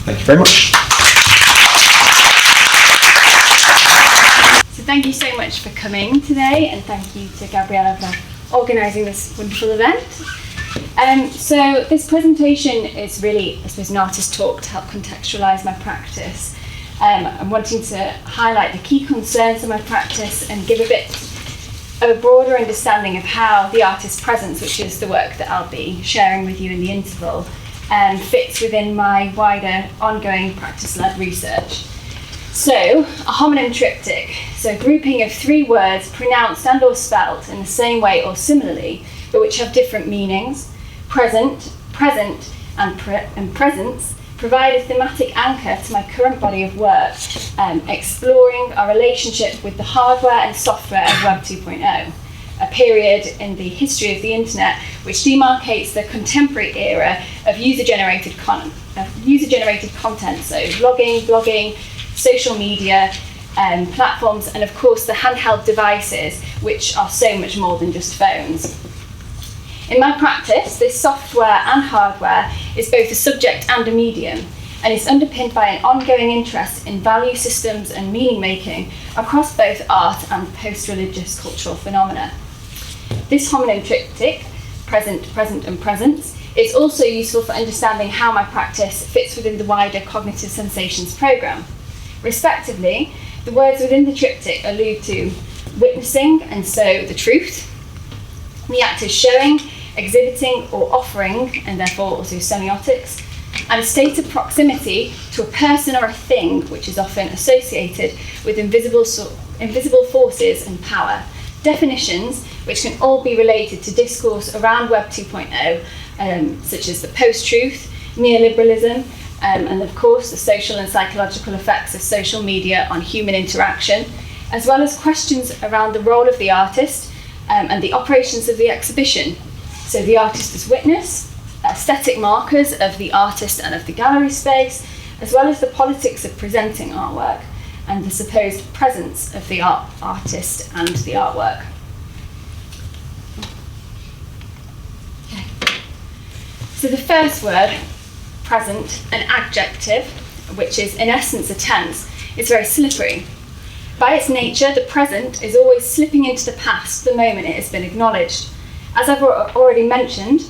Speaker 5: Thank you very much.
Speaker 6: So thank you so much for coming today, and thank you to Gabriella for organising this wonderful event. So this presentation is really, I suppose, an artist talk to help contextualise my practice. I'm wanting to highlight the key concerns of my practice and give a bit of a broader understanding of how the artist's presence, which is the work that I'll be sharing with you in the interval, fits within my wider ongoing practice-led research. So, a homonym triptych, so a grouping of 3 words pronounced and or spelt in the same way or similarly, but which have different meanings. Present, and presence provide a thematic anchor to my current body of work, exploring our relationship with the hardware and software of Web 2.0, a period in the history of the internet which demarcates the contemporary era of user-generated content, so blogging, social media, platforms, and of course the handheld devices, which are so much more than just phones. In my practice, this software and hardware is both a subject and a medium, and is underpinned by an ongoing interest in value systems and meaning making across both art and post-religious cultural phenomena. This homonym triptych, present, and presence, is also useful for understanding how my practice fits within the wider cognitive sensations programme. Respectively, the words within the triptych allude to witnessing, and so the truth, the act is showing, exhibiting, or offering, and therefore also semiotics, and a state of proximity to a person or a thing, which is often associated with invisible forces and power. Definitions which can all be related to discourse around Web 2.0, such as the post-truth, neoliberalism, and of course the social and psychological effects of social media on human interaction, as well as questions around the role of the artist and the operations of the exhibition. So the artist as witness, aesthetic markers of the artist and of the gallery space, as well as the politics of presenting artwork and the supposed presence of the artist and the artwork. Okay. So the first word, present, an adjective, which is in essence a tense, is very slippery. By its nature, the present is always slipping into the past the moment it has been acknowledged. As I've already mentioned,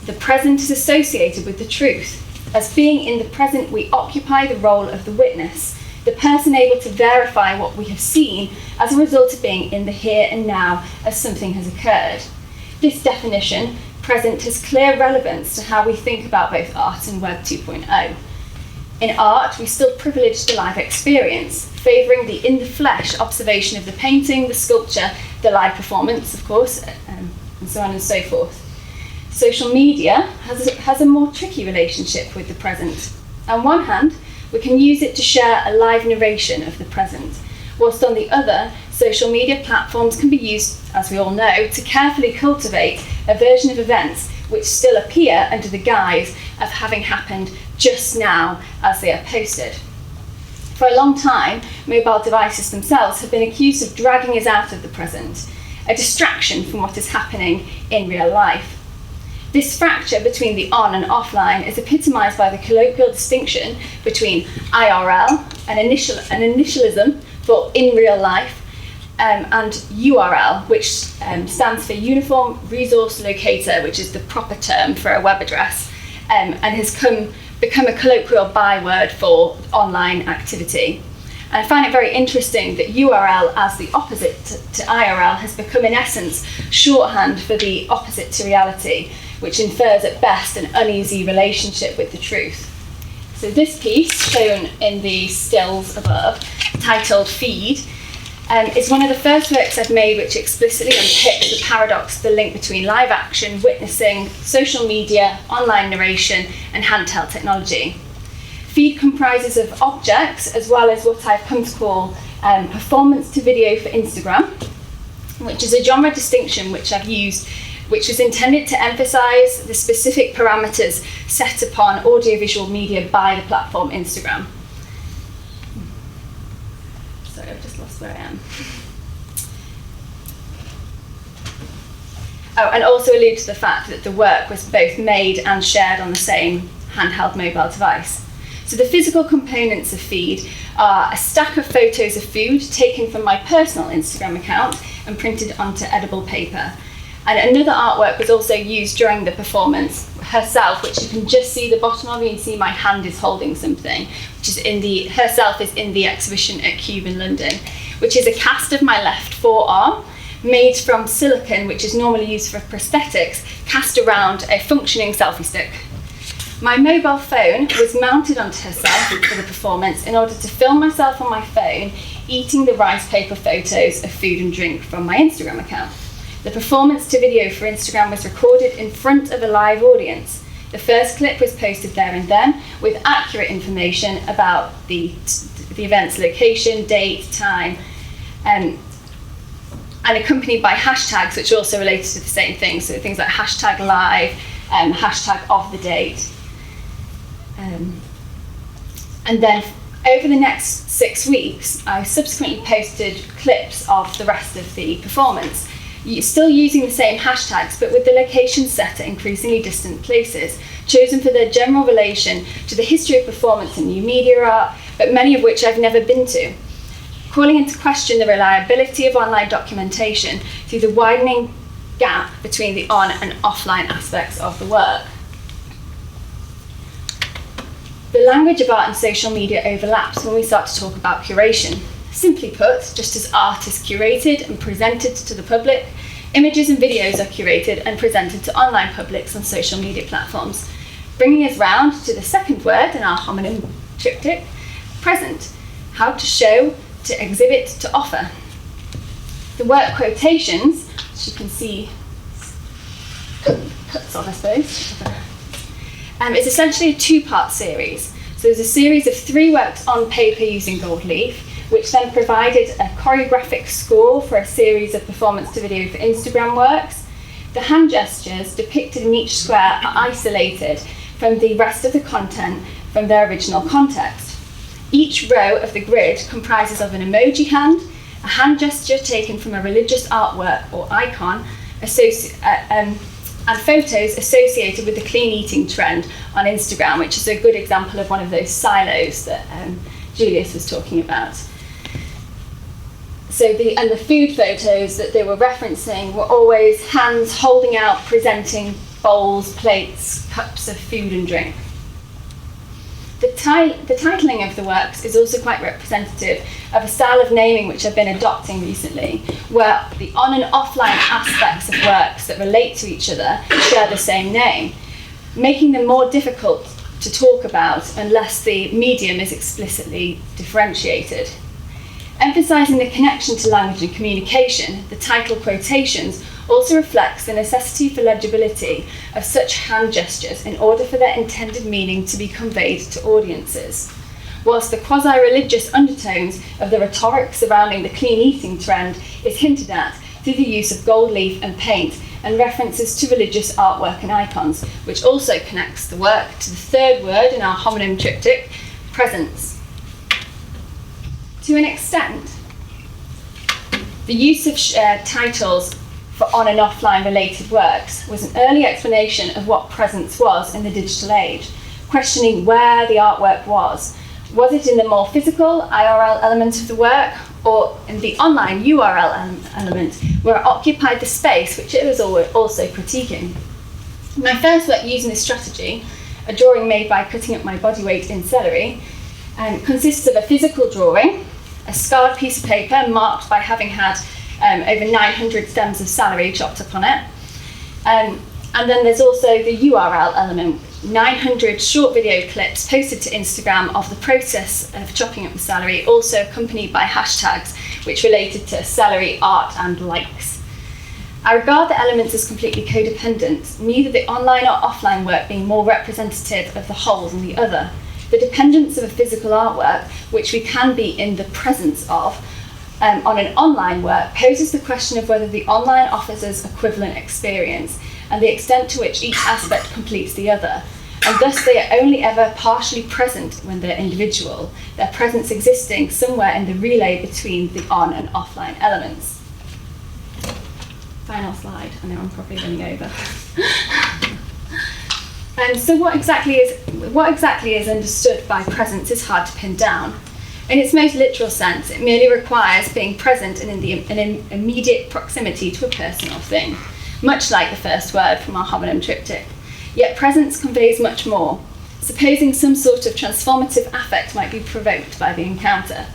Speaker 6: the present is associated with the truth. As being in the present, we occupy the role of the witness, the person able to verify what we have seen as a result of being in the here and now as something has occurred. This definition, present, has clear relevance to how we think about both art and Web 2.0. In art, we still privilege the live experience, favouring the in-the-flesh observation of the painting, the sculpture, the live performance, of course, and so on and so forth. Social media has a more tricky relationship with the present. On one hand, we can use it to share a live narration of the present, whilst on the other, social media platforms can be used, as we all know, to carefully cultivate a version of events which still appear under the guise of having happened just now as they are posted. For a long time, mobile devices themselves have been accused of dragging us out of the present, a distraction from what is happening in real life. This fracture between the on and offline is epitomised by the colloquial distinction between IRL, an initialism for in real life, and URL, which stands for Uniform Resource Locator, which is the proper term for a web address, and has become a colloquial byword for online activity. And I find it very interesting that URL, as the opposite to IRL, has become in essence shorthand for the opposite to reality, which infers at best an uneasy relationship with the truth. So this piece, shown in the stills above, titled Feed, is one of the first works I've made which explicitly unpicks the paradox, the link between live action, witnessing, social media, online narration, and handheld technology. Feed comprises of objects, as well as what I've come to call performance to video for Instagram, which is a genre distinction which I've used, which was intended to emphasize the specific parameters set upon audiovisual media by the platform Instagram. Sorry, I've just lost where I am. Oh, and also allude to the fact that the work was both made and shared on the same handheld mobile device. So the physical components of Feed are a stack of photos of food taken from my personal Instagram account and printed onto edible paper. And another artwork was also used during the performance herself, which you can just see the bottom of. You can see my hand is holding something, which is herself is in the exhibition at Cube in London, which is a cast of my left forearm, made from silicone, which is normally used for prosthetics, cast around a functioning selfie stick. My mobile phone was mounted onto herself for the performance in order to film myself on my phone eating the rice paper photos of food and drink from my Instagram account. The performance to video for Instagram was recorded in front of a live audience. The first clip was posted there and then with accurate information about the event's location, date, time, and accompanied by hashtags which also related to the same thing. So things like hashtag live, hashtag of the date. And then over the next 6 weeks, I subsequently posted clips of the rest of the performance, still using the same hashtags, but with the locations set at increasingly distant places, chosen for their general relation to the history of performance and new media art, but many of which I've never been to, calling into question the reliability of online documentation through the widening gap between the on and offline aspects of the work. The language of art and social media overlaps when we start to talk about curation. Simply put, just as art is curated and presented to the public, images and videos are curated and presented to online publics on social media platforms, bringing us round to the second word in our homonym triptych, present, how to show, to exhibit, to offer. The work quotations, as you can see, cuts on I suppose, is essentially a two-part series. So there's a series of 3 works on paper using gold leaf, which then provided a choreographic score for a series of performance to video for Instagram works. The hand gestures depicted in each square are isolated from the rest of the content from their original context. Each row of the grid comprises of an emoji hand, a hand gesture taken from a religious artwork or icon, and photos associated with the clean eating trend on Instagram, which is a good example of one of those silos that Julius was talking about. So the food photos that they were referencing were always hands holding out, presenting bowls, plates, cups of food and drink. The titling of the works is also quite representative of a style of naming which I've been adopting recently, where the on and offline aspects of works that relate to each other share the same name, making them more difficult to talk about unless the medium is explicitly differentiated. Emphasising the connection to language and communication, the title quotations also reflects the necessity for legibility of such hand gestures in order for their intended meaning to be conveyed to audiences. Whilst the quasi-religious undertones of the rhetoric surrounding the clean eating trend is hinted at through the use of gold leaf and paint and references to religious artwork and icons, which also connects the work to the third word in our homonym triptych, presence. To an extent, the use of titles for on and offline related works was an early explanation of what presence was in the digital age, questioning where the artwork was. Was it in the more physical IRL element of the work, or in the online URL element, where it occupied the space which it was also critiquing? My first work using this strategy, a drawing made by cutting up my body weight in celery, consists of a physical drawing, a scarred piece of paper marked by having had over 900 stems of celery chopped up on it. And then there's also the URL element, 900 short video clips posted to Instagram of the process of chopping up the celery, also accompanied by hashtags which related to celery, art and likes. I regard the elements as completely codependent, neither the online or offline work being more representative of the whole than the other. The dependence of a physical artwork, which we can be in the presence of, on an online work, poses the question of whether the online offers us equivalent experience and the extent to which each aspect completes the other, and thus they are only ever partially present when they're individual, their presence existing somewhere in the relay between the on and offline elements. Final slide, I know I'm probably running over. So what exactly is understood by presence is hard to pin down. In its most literal sense, it merely requires being present and in immediate proximity to a person or thing, much like the first word from our homonym triptych. Yet presence conveys much more. Supposing some sort of transformative affect might be provoked by the encounter.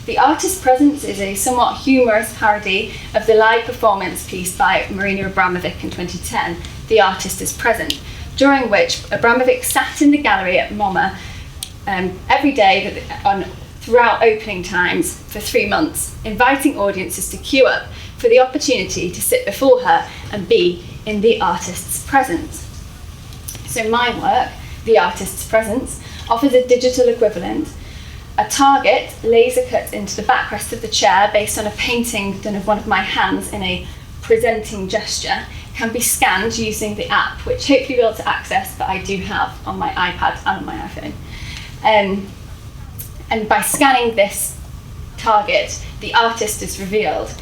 Speaker 6: The artist's presence is a somewhat humorous parody of the live performance piece by Marina Abramovic in 2010, The Artist is Present, during which Abramovic sat in the gallery at MoMA every day throughout opening times for 3 months, inviting audiences to queue up for the opportunity to sit before her and be in the artist's presence. So my work, The Artist's Presence, offers a digital equivalent, a target laser cut into the backrest of the chair based on a painting done of one of my hands in a presenting gesture, can be scanned using the app, which hopefully you'll be able to access, but I do have on my iPad and on my iPhone. And by scanning this target, the artist is revealed.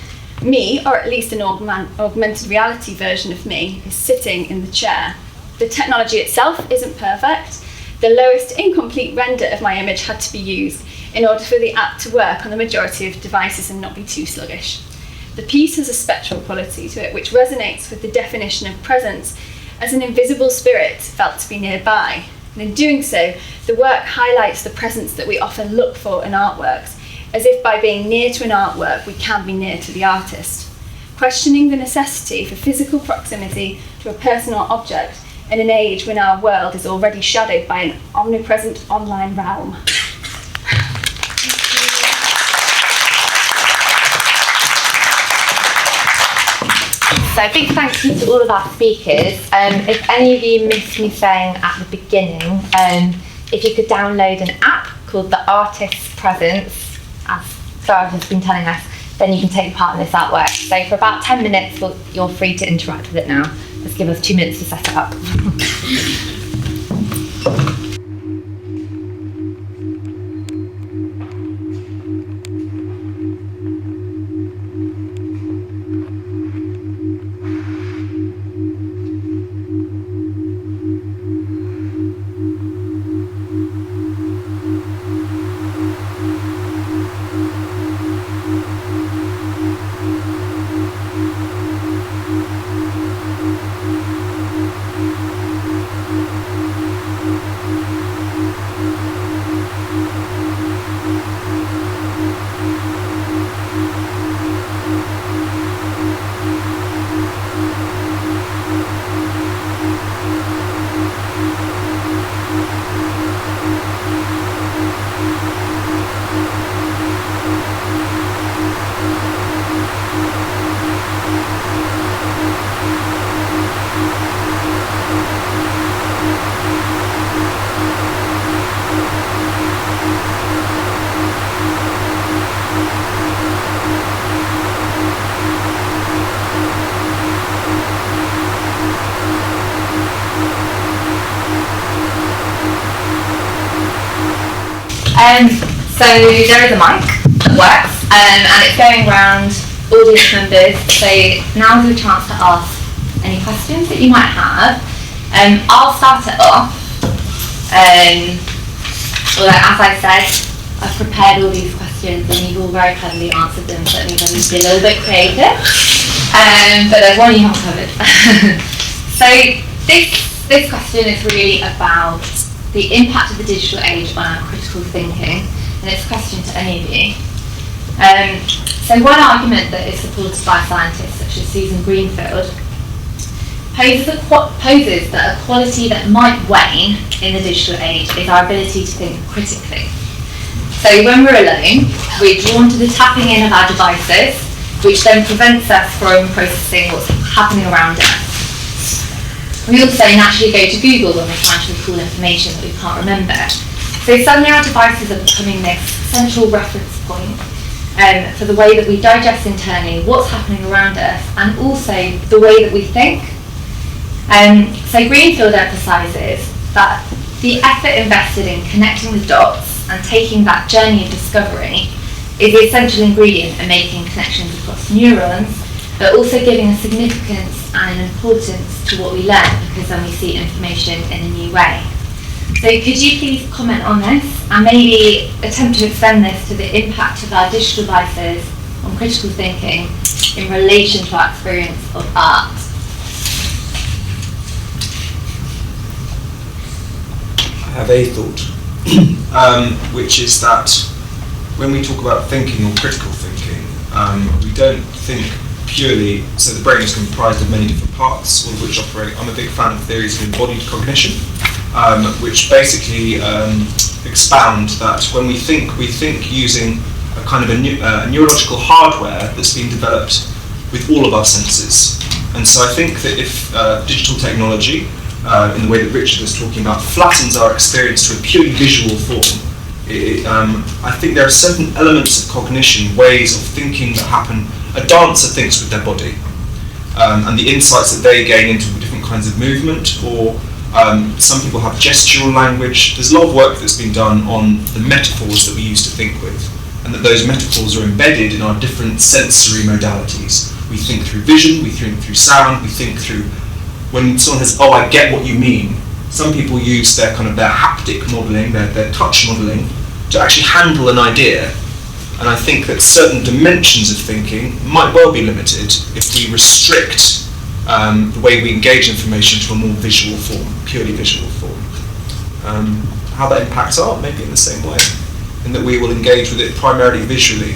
Speaker 6: Me, or at least an augmented reality version of me, is sitting in the chair. The technology itself isn't perfect. The lowest incomplete render of my image had to be used in order for the app to work on the majority of devices and not be too sluggish. The piece has a spectral quality to it which resonates with the definition of presence as an invisible spirit felt to be nearby. And in doing so, the work highlights the presence that we often look for in artworks, as if by being near to an artwork we can be near to the artist. Questioning the necessity for physical proximity to a person or object in an age when our world is already shadowed by an omnipresent online realm.
Speaker 1: So a big thank you to all of our speakers. If any of you missed me saying at the beginning, if you could download an app called The Artist's Presence, as Sarah has been telling us, then you can take part in this artwork. So for about 10 minutes, you're free to interact with it now. Let's give us 2 minutes to set it up. So there is a mic. that works, and it's going around audience members. So now's your chance to ask any questions that you might have. I'll start it off. Although, as I said, I've prepared all these questions and you've all very cleverly answered them, so it means I need to be a little bit creative. But there's one you haven't covered. So this question is really about the impact of the digital age on our critical thinking, and it's a question to any of you. So one argument that is supported by scientists such as Susan Greenfield poses that a quality that might wane in the digital age is our ability to think critically. So when we're alone, we're drawn to the tapping in of our devices, which then prevents us from processing what's happening around us. We also naturally go to Google when we're trying to recall information that we can't remember. So suddenly our devices are becoming this central reference point for the way that we digest internally what's happening around us, and also the way that we think. So Greenfield emphasises that the effort invested in connecting the dots and taking that journey of discovery is the essential ingredient in making connections across neurons, but also giving a significance and an importance to what we learn, because then we see information in a new way. So could you please comment on this and maybe attempt to extend this to the impact of our digital devices on critical thinking in relation to our experience of art?
Speaker 5: I have a thought, which is that when we talk about thinking or critical thinking, we don't think purely, so the brain is comprised of many different parts, all of which operate. I'm a big fan of theories of embodied cognition, which basically expound that when we think using a kind of a neurological hardware that's been developed with all of our senses. And so I think that if digital technology, in the way that Richard was talking about, flattens our experience to a purely visual form, I think there are certain elements of cognition, ways of thinking that happen. A dancer thinks with their body, and the insights that they gain into different kinds of movement, or some people have gestural language. There's a lot of work that's been done on the metaphors that we use to think with, and that those metaphors are embedded in our different sensory modalities. We think through vision, we think through sound, we think through, when someone says, "Oh, I get what you mean," some people use their haptic modelling, their touch modelling, to actually handle an idea. And I think that certain dimensions of thinking might well be limited if we restrict the way we engage information to a more visual form, purely visual form. How that impacts art, maybe in the same way, in that we will engage with it primarily visually,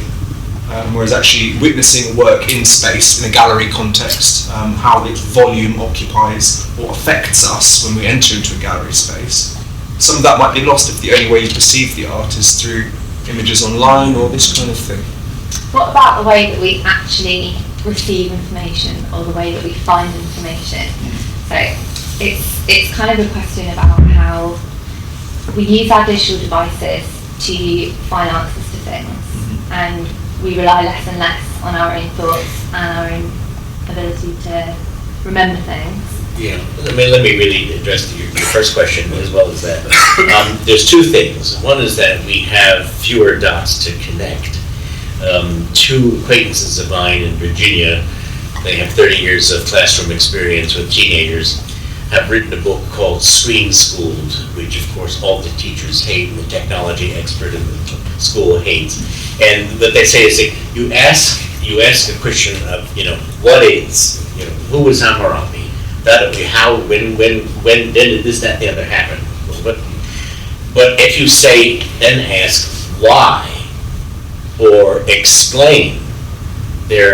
Speaker 5: whereas actually witnessing work in space, in a gallery context, how its volume occupies or affects us when we enter into a gallery space. Some of that might be lost if the only way you perceive the art is through images online or this kind of thing.
Speaker 1: What about the way that we actually receive information, or the way that we find information? So it's kind of a question about how we use our digital devices to find answers to things, and we rely less and less on our own thoughts and our own ability to remember things.
Speaker 2: Yeah, let me really address your first question as well as that. There's two things. One is that we have fewer dots to connect. Two acquaintances of mine in Virginia, they have 30 years of classroom experience with teenagers, have written a book called Screen Schooled, which of course all the teachers hate and the technology expert in the school hates. And what they say is that you ask a question of, what is, who is Hammurabi? How, when did this, that, the other happen? But if you say, then ask why, or explain, they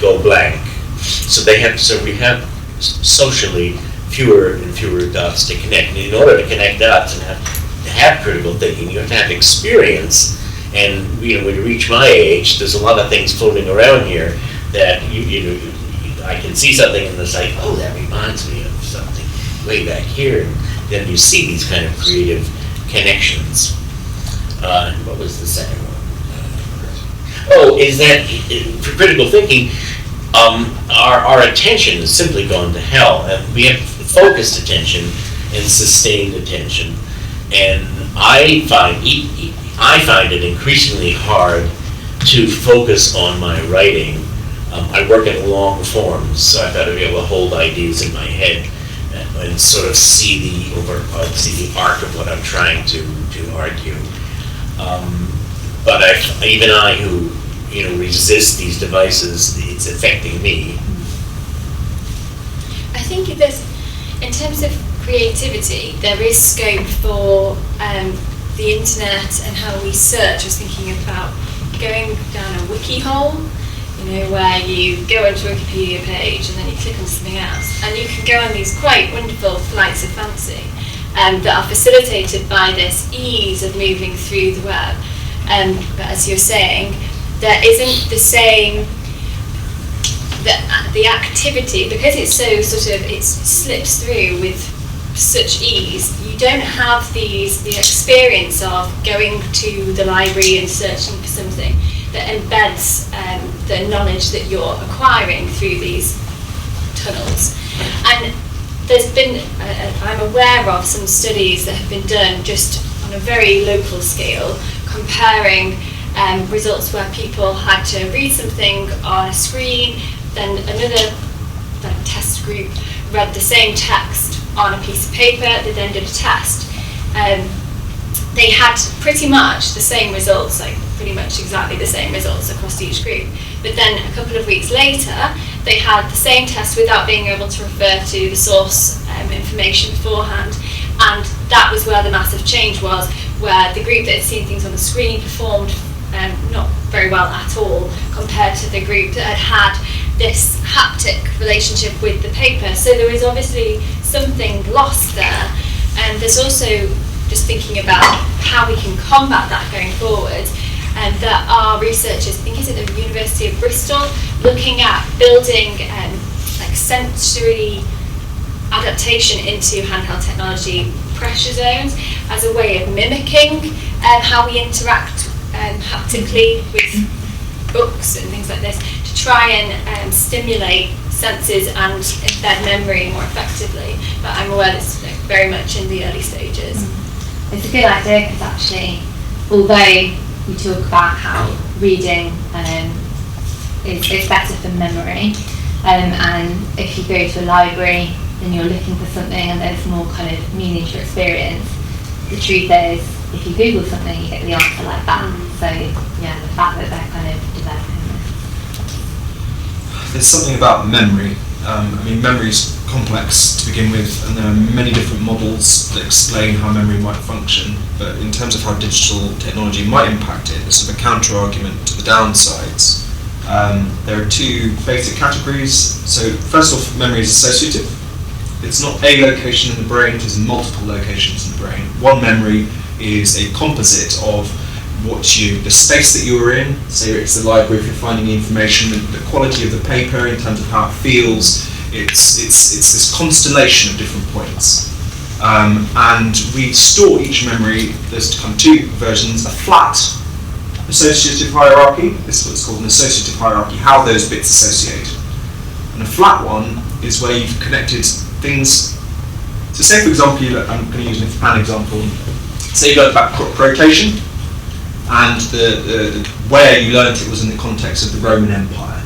Speaker 2: go blank. So we have socially fewer and fewer dots to connect. And in order to connect dots and have critical thinking, you have to have experience. And when you reach my age, there's a lot of things floating around here that I can see something and it's like, oh, that reminds me of something way back here. And then you see these kind of creative connections. What was the second one? Is that for critical thinking, our attention is simply going to hell. And we have focused attention and sustained attention. And I find I find it increasingly hard to focus on my writing. I work in long forms, so I've got to be able to hold ideas in my head and sort of see the arc of what I'm trying to argue. But even I who resist these devices, it's affecting me.
Speaker 6: I think in terms of creativity, there is scope for the internet and how we search. I was thinking about going down a wiki hole, where you go onto a Wikipedia page and then you click on something else, and you can go on these quite wonderful flights of fancy that are facilitated by this ease of moving through the web. But as you're saying, there isn't the same the activity, because it's so it slips through with such ease. You don't have the experience of going to the library and searching for something that embeds the knowledge that you're acquiring through these tunnels. And there's been, I'm aware of some studies that have been done just on a very local scale, comparing results where people had to read something on a screen, then another test group read the same text on a piece of paper. They then did a test. They had pretty much the same results, like pretty much exactly the same results across each group. But then a couple of weeks later, they had the same test without being able to refer to the source information beforehand. And that was where the massive change was, where the group that had seen things on the screen performed not very well at all compared to the group that had this haptic relationship with the paper. So there is obviously something lost there. And there's also, just thinking about how we can combat that going forward, and there are researchers, I think it's at the University of Bristol, looking at building sensory adaptation into handheld technology pressure zones as a way of mimicking how we interact haptically with books and things like this, to try and stimulate senses and embed memory more effectively. But I'm aware this is very much in the early stages.
Speaker 1: It's a good idea, because actually, although we talk about how reading is better for memory, and if you go to a library and you're looking for something and there's more kind of meaning to your experience, the truth is, if you Google something, you get the answer like that. So yeah, the fact that they're kind of developing this.
Speaker 5: There's something about memory. Memory is complex to begin with, and there are many different models that explain how memory might function. But in terms of how digital technology might impact it, there's sort of a counter-argument to the downsides. There are two basic categories. So first off, memory is associative. It's not a location in the brain, it's multiple locations in the brain. One memory is a composite of the space that you were in. Say it's the library, if you're finding the information, the quality of the paper in terms of how it feels. It's this constellation of different points. And we store each memory. There's kind of two versions: a flat associative hierarchy. This is what's called an associative hierarchy, how those bits associate. And a flat one is where you've connected things. So say, for example, I'm going to use an example. Say you learned about crop rotation, and the where you learnt it was in the context of the Roman Empire.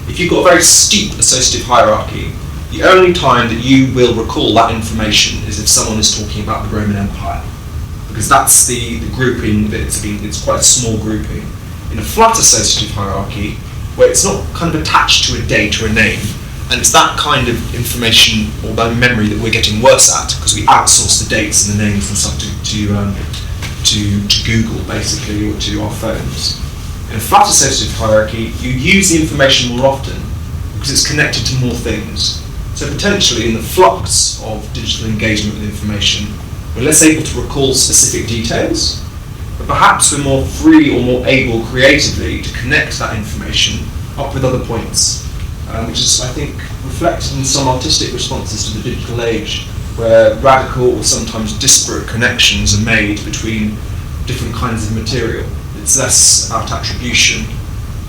Speaker 5: If you've got a very steep associative hierarchy, the only time that you will recall that information is if someone is talking about the Roman Empire, because that's the grouping it's quite a small grouping. In a flat associative hierarchy, where it's not kind of attached to a date or a name, and it's that kind of information or that memory that we're getting worse at, because we outsource the dates and the names and stuff to Google, basically, or to our phones. In a flat associative hierarchy, you use the information more often because it's connected to more things. So potentially, in the flux of digital engagement with information, we're less able to recall specific details, but perhaps we're more free or more able creatively to connect that information up with other points, which is, I think, reflected in some artistic responses to the digital age, where radical or sometimes disparate connections are made between different kinds of material. It's less about attribution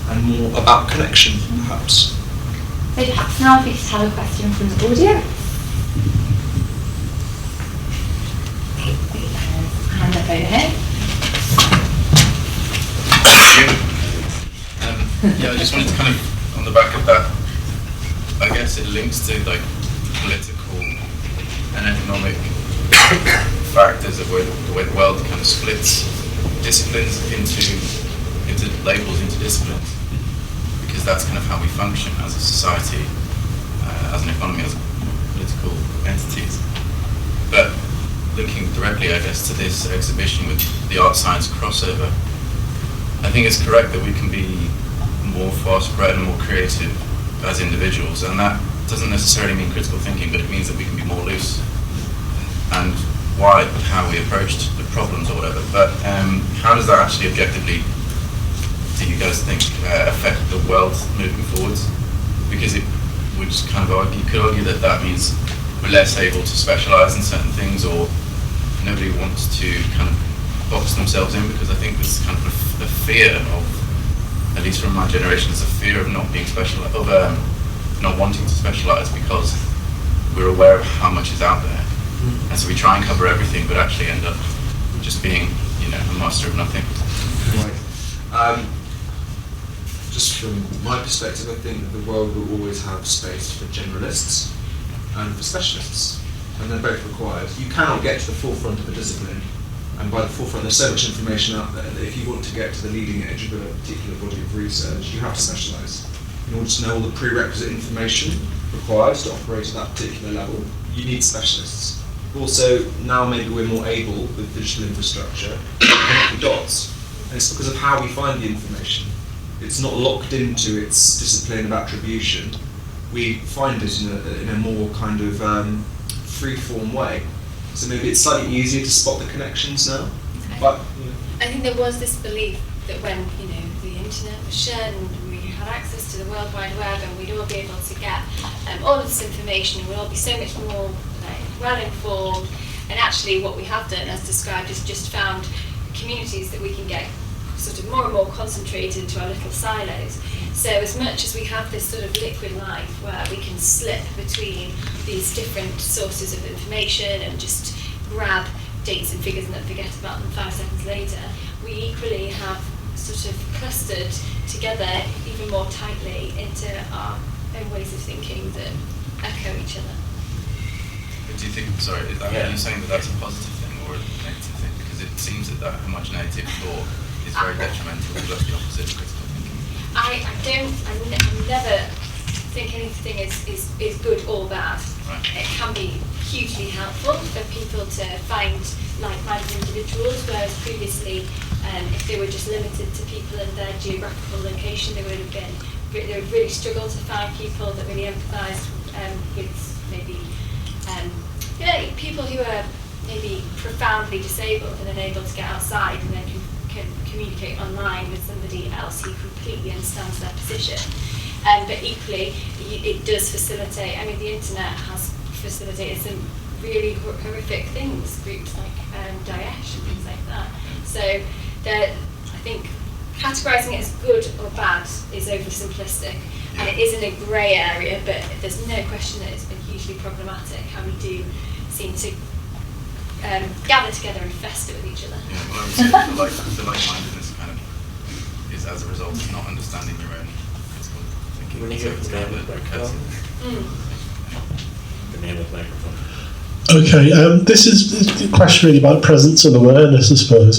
Speaker 5: and more about connection, perhaps.
Speaker 1: So perhaps now if we just have a question from the audience. Hand up over here.
Speaker 7: just wanted to kind of, on the back of that, I guess it links to like political and economic factors of the way the world kind of splits disciplines into labels, into disciplines, because that's kind of how we function as a society, as an economy, as political entities. But linking directly, I guess, to this exhibition with the art-science crossover, I think it's correct that we can be more far-spread and more creative as individuals, and that doesn't necessarily mean critical thinking, but it means that we can be more loose and wide with how we approached the problems or whatever. But how does that actually objectively, do you guys think, affect the world moving forwards? Because it would kind of argue, you could argue that that means we're less able to specialise in certain things, or nobody wants to kind of box themselves in, because I think there's kind of a fear of, at least from my generation, there's a fear of not being specialised, of not wanting to specialise, because we're aware of how much is out there. And so we try and cover everything, but actually end up just being, a master of nothing.
Speaker 8: Right. Just from my perspective, I think that the world will always have space for generalists and for specialists, and they're both required. You cannot get to the forefront of a discipline, and by the forefront there's so much information out there that if you want to get to the leading edge of a particular body of research, you have to specialise. In order to know all the prerequisite information required to operate at that particular level, you need specialists. Also, now maybe we're more able, with digital infrastructure, to connect the dots. And it's because of how we find the information. It's not locked into its discipline of attribution. We find it in a more kind of free-form way. So maybe it's slightly easier to spot the connections now. But
Speaker 3: I think there was this belief that when the internet was shared and we had access to the World Wide Web, and we'd all be able to get all of this information, and we'd all be so much more well informed. And actually, what we have done, as described, is just found communities that we can get sort of more and more concentrated into our little silos. So as much as we have this sort of liquid life where we can slip between these different sources of information and just grab dates and figures and then forget about them 5 seconds later, we equally have sort of clustered together even more tightly into our own ways of thinking that echo each other.
Speaker 7: Do you think, sorry, are you saying that that's a positive thing or a negative thing? Because it seems that homogeneity of thought is very detrimental, to the opposite of critical thinking.
Speaker 3: I never think anything is good or bad.
Speaker 7: Right.
Speaker 3: It can be hugely helpful for people to find like-minded individuals, whereas previously, if they were just limited to people in their geographical location, they would really struggle to find people that really empathised with maybe people who are maybe profoundly disabled and unable to get outside, and then can communicate online with somebody else who completely understands their position. But equally, it does facilitate, the internet has facilitated some really horrific things, groups like Daesh and things like that. So I think categorising it as good or bad is oversimplistic, and it is in a grey area, but there's no question that it's been hugely problematic how we do seem to gather together and fester with each other.
Speaker 7: Yeah, well, I would say the like-mindedness kind of is as a result of not understanding your own critical thinking.
Speaker 2: When you
Speaker 7: So
Speaker 2: hear
Speaker 7: it's
Speaker 2: the
Speaker 7: kind
Speaker 2: man
Speaker 7: of
Speaker 2: with microphone. The man with microphone.
Speaker 9: Okay, this is a question really about presence and awareness, I suppose.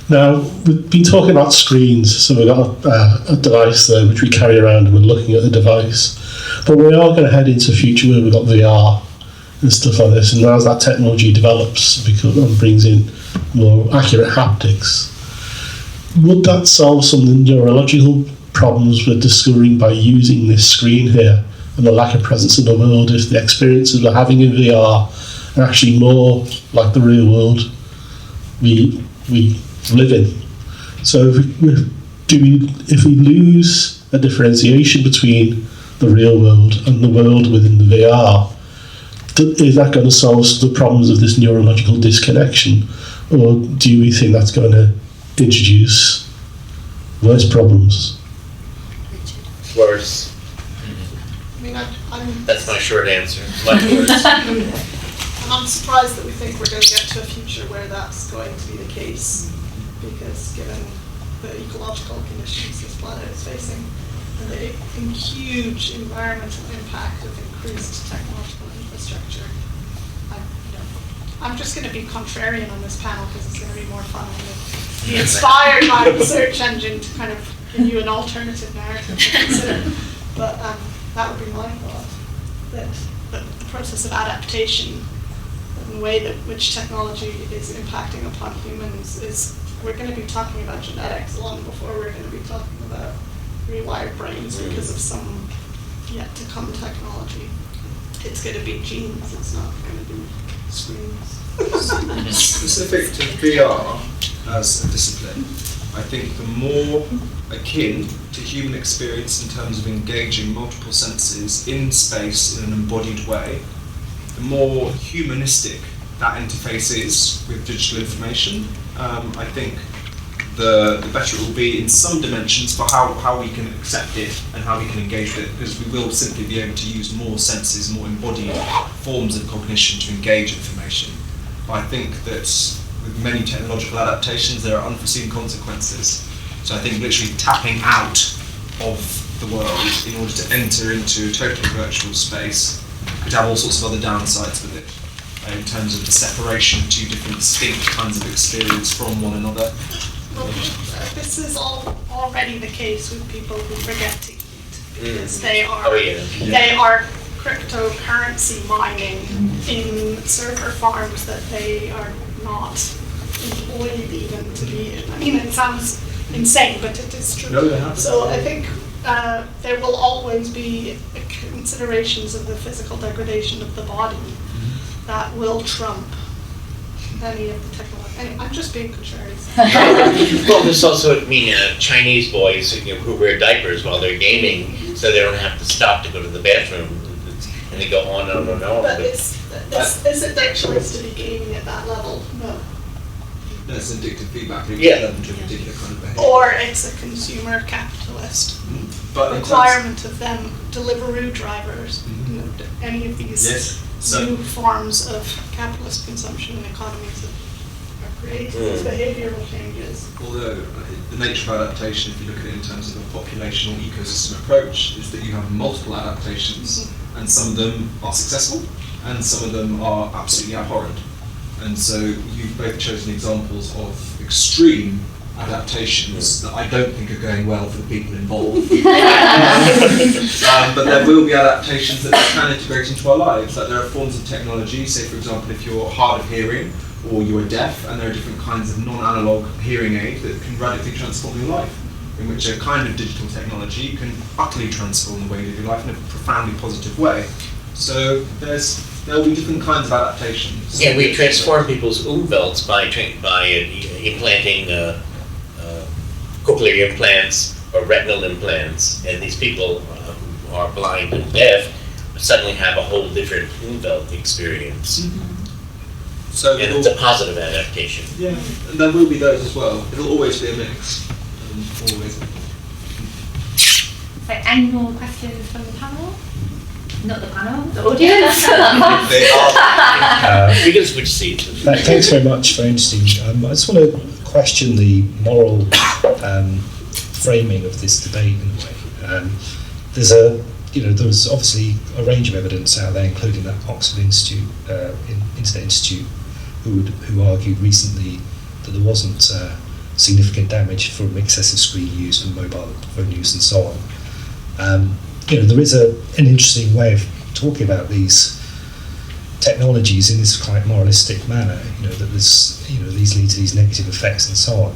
Speaker 9: Now, we've been talking about screens, so we've got a device there which we carry around and we're looking at the device. But we are going to head into a future where we've got VR and stuff like this, and as that technology develops and brings in more accurate haptics, would that solve some of the neurological problems we're discovering by using this screen here and the lack of presence in the world, if the experiences we're having in VR are actually more like the real world we live in? So if we lose a differentiation between the real world and the world within the VR, is that going to solve the problems of this neurological disconnection, or do we think that's going to introduce worse problems?
Speaker 2: Worse. That's my short answer. Much worse.
Speaker 4: I'm surprised that we think we're going to get to a future where that's going to be the case, because given the ecological conditions this planet is facing, the huge environmental impact of increased technological infrastructure. I'm just going to be contrarian on this panel because it's going to be more fun and be inspired by the search engine to kind of give you an alternative narrative to consider. But that would be my thought, that the process of adaptation and the way that which technology is impacting upon humans is, we're going to be talking about genetics long before we're going to be talking about rewired brains because of some yet to come technology. It's going to be genes, it's not going to be screens.
Speaker 8: Specific to VR as a discipline, I think the more akin to human experience in terms of engaging multiple senses in space in an embodied way, the more humanistic that interface is with digital information. I think the better it will be in some dimensions for how we can accept it and how we can engage with it, because we will simply be able to use more senses, more embodied forms of cognition to engage information. But I think that with many technological adaptations there are unforeseen consequences. So I think literally tapping out of the world in order to enter into a totally virtual space could have all sorts of other downsides with it, in terms of the separation of two different distinct kinds of experience from one another.
Speaker 4: Well, this is already the case with people who forget to eat, because they are cryptocurrency mining in server farms that they are not employed even to be in. I mean, it sounds insane, but it is true. So I think there will always be considerations of the physical degradation of the body that will trump any of the technology. I'm just being contrarian.
Speaker 2: Well, there's also, Chinese boys who wear diapers while they're gaming, so they don't have to stop to go to the bathroom, and they go on and on and on.
Speaker 4: But is it actualist to be gaming at that level? No.
Speaker 8: No, it's addictive feedback.
Speaker 2: Yeah.
Speaker 8: Into a particular kind of behavior.
Speaker 4: Or it's a consumer capitalist
Speaker 8: But
Speaker 4: requirement of them, Deliveroo drivers, any of these new forms of capitalist consumption and economies that are creating these behavioral changes.
Speaker 8: Although the nature of adaptation, if you look at it in terms of a populational ecosystem approach, is that you have multiple adaptations, and some of them are successful, and some of them are absolutely abhorrent. And so you've both chosen examples of extreme adaptations that I don't think are going well for the people involved. But there will be adaptations that can integrate into our lives. Like there are forms of technology, say for example if you're hard of hearing or you're deaf, and there are different kinds of non-analog hearing aid that can radically transform your life, in which a kind of digital technology can utterly transform the way you live your life in a profoundly positive way. So there'll be different kinds of adaptations.
Speaker 2: Yeah, we transform people's umwelts by implanting cochlear implants or retinal implants, and these people who are blind and deaf suddenly have a whole different umwelt experience.
Speaker 8: So
Speaker 2: and it's a positive adaptation.
Speaker 8: Yeah, and there will be those as well. It'll always be a mix. Always.
Speaker 1: So, any more questions from the panel? Not the panel, the audience.
Speaker 2: We can switch seats.
Speaker 10: Thanks very much, very interesting. I just want to question the moral framing of this debate in a way. There's obviously a range of evidence out there, including that Oxford Institute, Internet Institute, who argued recently that there wasn't significant damage from excessive screen use, from mobile phone use, and so on. There is an interesting way of talking about these technologies in this quite moralistic manner. That these lead to these negative effects and so on.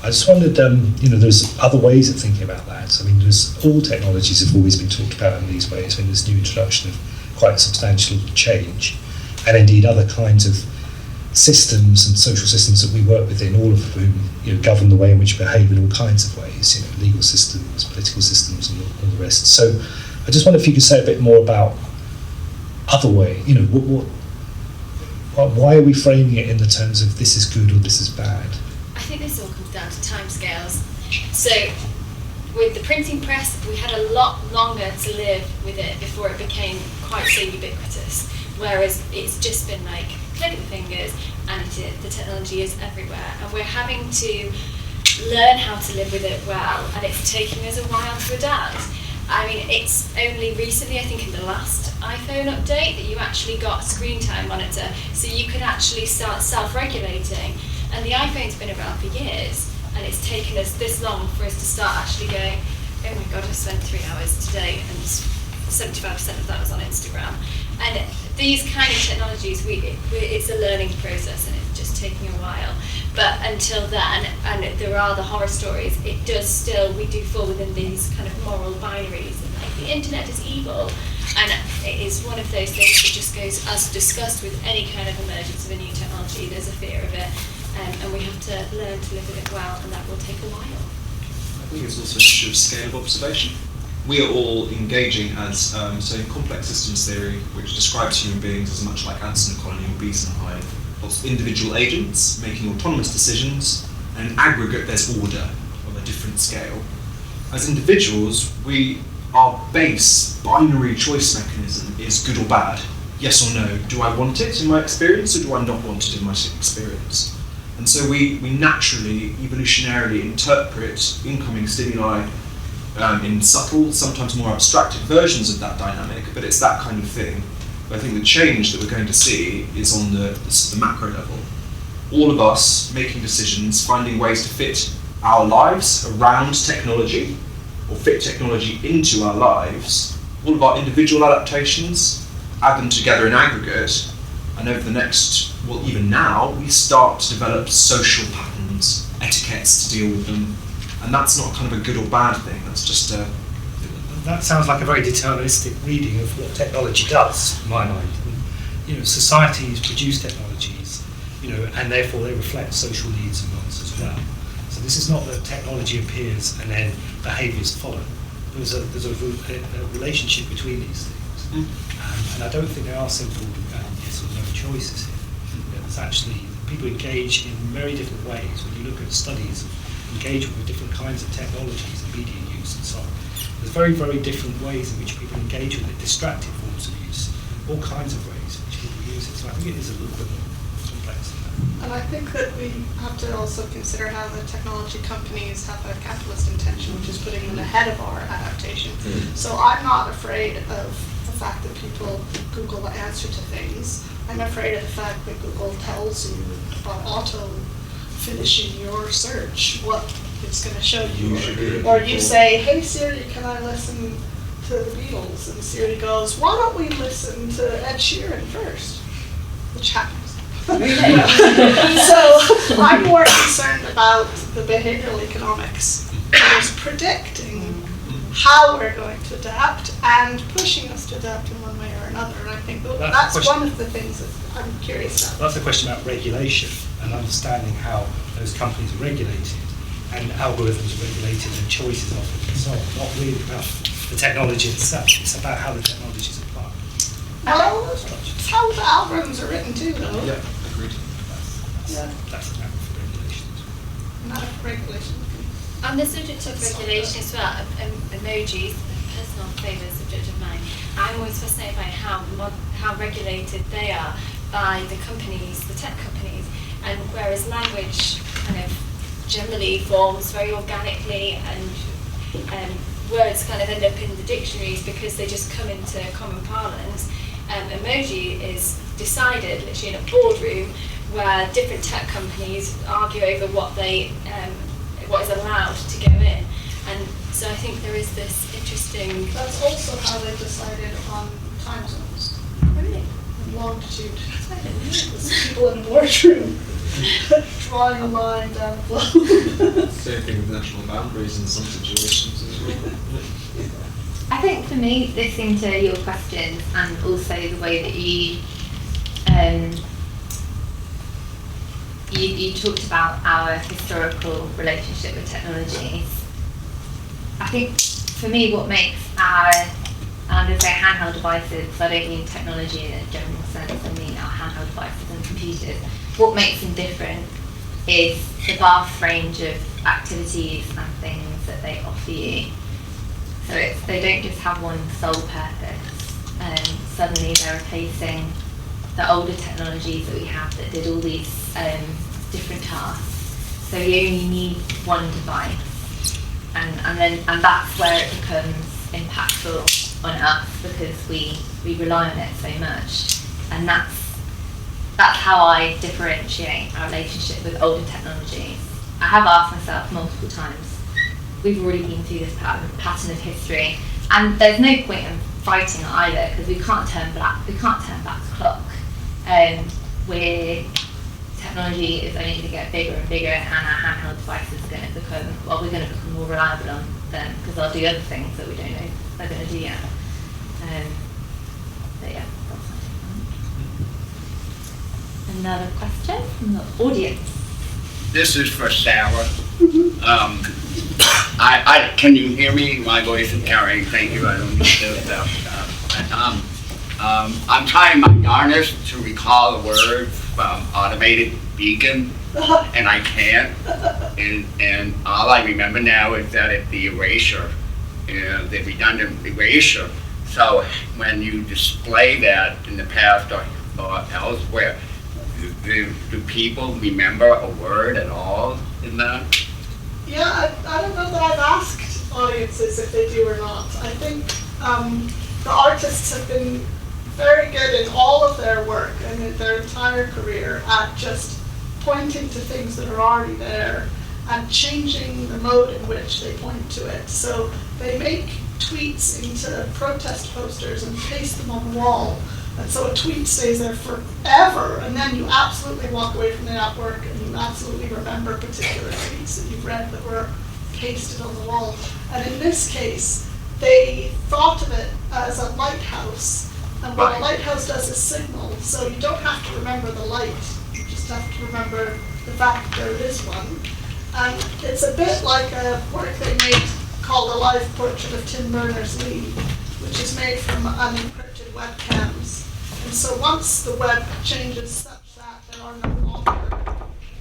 Speaker 10: I just wondered, there's other ways of thinking about that. I mean, all technologies have always been talked about in these ways. I mean, there's new introduction of quite substantial change, and indeed other kinds of systems and social systems that we work within, all of whom govern the way in which we behave in all kinds of ways. Legal systems, political systems, and all the rest. So, I just wonder if you could say a bit more about other way. Why are we framing it in the terms of this is good or this is bad?
Speaker 3: I think this all comes down to timescales. So with the printing press, we had a lot longer to live with it before it became quite so ubiquitous. Whereas it's just been like click the fingers and the technology is everywhere. And we're having to learn how to live with it well, and it's taking us a while to adapt. I mean, it's only recently, I think in the last iPhone update, that you actually got a screen time monitor, so you could actually start self-regulating. And the iPhone's been around for years, and it's taken us this long for us to start actually going, oh my god, I spent 3 hours today, and 75% of that was on Instagram. And these kind of technologies, it's a learning process, and it's just taking a while. But until then, and there are the horror stories, it does still, we do fall within these kind of moral binaries, and like the internet is evil, and it is one of those things that just goes, as discussed with any kind of emergence of a new technology, there's a fear of it, and we have to learn to live with it well, and that will take a while.
Speaker 8: I think it's also an issue of scale of observation. We are all engaging as, so in complex systems theory, which describes human beings as much like ants in a colony or bees in a hive, lots of individual agents making autonomous decisions, and in aggregate there's order on a different scale. As individuals, our base binary choice mechanism is good or bad, yes or no. Do I want it in my experience, or do I not want it in my experience? And so we naturally, evolutionarily interpret incoming stimuli in subtle, sometimes more abstracted versions of that dynamic, but it's that kind of thing. But I think the change that we're going to see is on the macro level. All of us making decisions, finding ways to fit our lives around technology, or fit technology into our lives, all of our individual adaptations, add them together in aggregate, and over the next, well, even now, we start to develop social patterns, etiquettes to deal with them, and that's not kind of a good or bad thing, that's just a...
Speaker 10: That sounds like a very deterministic reading of what technology does, in my mind. And, societies produce technologies, and therefore they reflect social needs and wants as well. So this is not that technology appears and then behaviours follow. There's a relationship between these things, and I don't think there are simple yes or no choices here. There's actually, people engage in very different ways. When you look at studies of engagement with different kinds of technologies and media use and so on, there's very, very different ways in which people engage with it, distracted forms of use, all kinds of ways in which people use it. So I think it is a little bit more complex than that.
Speaker 4: And I think that we have to also consider how the technology companies have a capitalist intention, which is putting them ahead of our adaptation. So I'm not afraid of the fact that people Google the answer to things. I'm afraid of the fact that Google tells you by auto-finishing your search what it's going to show you. Or you say, hey Siri, can I listen to the Beatles? And Siri goes, why don't we listen to Ed Sheeran first? Which happens. So I'm more concerned about the behavioral economics that is predicting how we're going to adapt and pushing us to adapt in one way or another. And I think that's one of the things that I'm curious about.
Speaker 10: That's the question about regulation and understanding how those companies are regulated and algorithms are regulated and choices offered and so on. Not really about the technology itself, it's about how the technology is applied.
Speaker 4: Well, it's how the algorithms are written too, though.
Speaker 8: Yeah, agreed.
Speaker 10: That's a matter for regulation.
Speaker 4: Not for regulation.
Speaker 3: On the subject of regulation as well, emojis, a personal favourite subject of mine, I'm always fascinated by how regulated they are by the companies, the tech companies, and whereas language kind of generally forms very organically and words kind of end up in the dictionaries because they just come into common parlance. Emoji is decided literally in a boardroom where different tech companies argue over what is allowed to go in, and so I think there is this interesting.
Speaker 4: That's also how they decided on time zones.
Speaker 3: Really?
Speaker 4: And longitude. There's people in a boardroom drawing a line down the globe.
Speaker 8: Same thing with national boundaries in some situations as well.
Speaker 1: I think for me, listening to your questions and also the way that you talked about our historical relationship with technologies. I think for me, what makes our, I'm going to say handheld devices, because I don't mean technology in a general sense, I mean our handheld devices and computers. What makes them different is the vast range of activities and things that they offer you. So they don't just have one sole purpose. Suddenly they're replacing the older technologies that we have that did all these different tasks. So we only need one device, and that's where it becomes impactful on us because we rely on it so much, and that's how I differentiate our relationship with older technologies. I have asked myself multiple times, we've already been through this pattern of history, and there's no point in fighting it either because we can't turn back the clock. Technology is only going to get bigger and bigger, and our handheld devices are going to become, well, we're going to become more reliable on them because they'll do other things that we don't know they're going to do yet. But yeah, that's my take on it. Another question from the audience.
Speaker 11: This is for Sarah. Can you hear me? My voice is carrying. Thank you. I don't need to do that. I'm trying my darnest to recall a word from automated beacon, and I can't. And all I remember now is that it's the erasure, the redundant erasure. So when you display that in the past or elsewhere, do people remember a word at all in that?
Speaker 4: Yeah, I don't know that I've asked audiences if they do or not. I think the artists have been very good in all of their work and in their entire career at just pointing to things that are already there and changing the mode in which they point to it. So they make tweets into protest posters and paste them on the wall. And so a tweet stays there forever, and then you absolutely walk away from the artwork and you absolutely remember particular tweets that you've read that were pasted on the wall. And in this case, they thought of it as a lighthouse. And what a lighthouse does is signal, so you don't have to remember the light, you just have to remember the fact that there is one. And it's a bit like a work they made called A Live Portrait of Tim Berners-Lee, which is made from unencrypted webcams. And so once the web changes such that there are no longer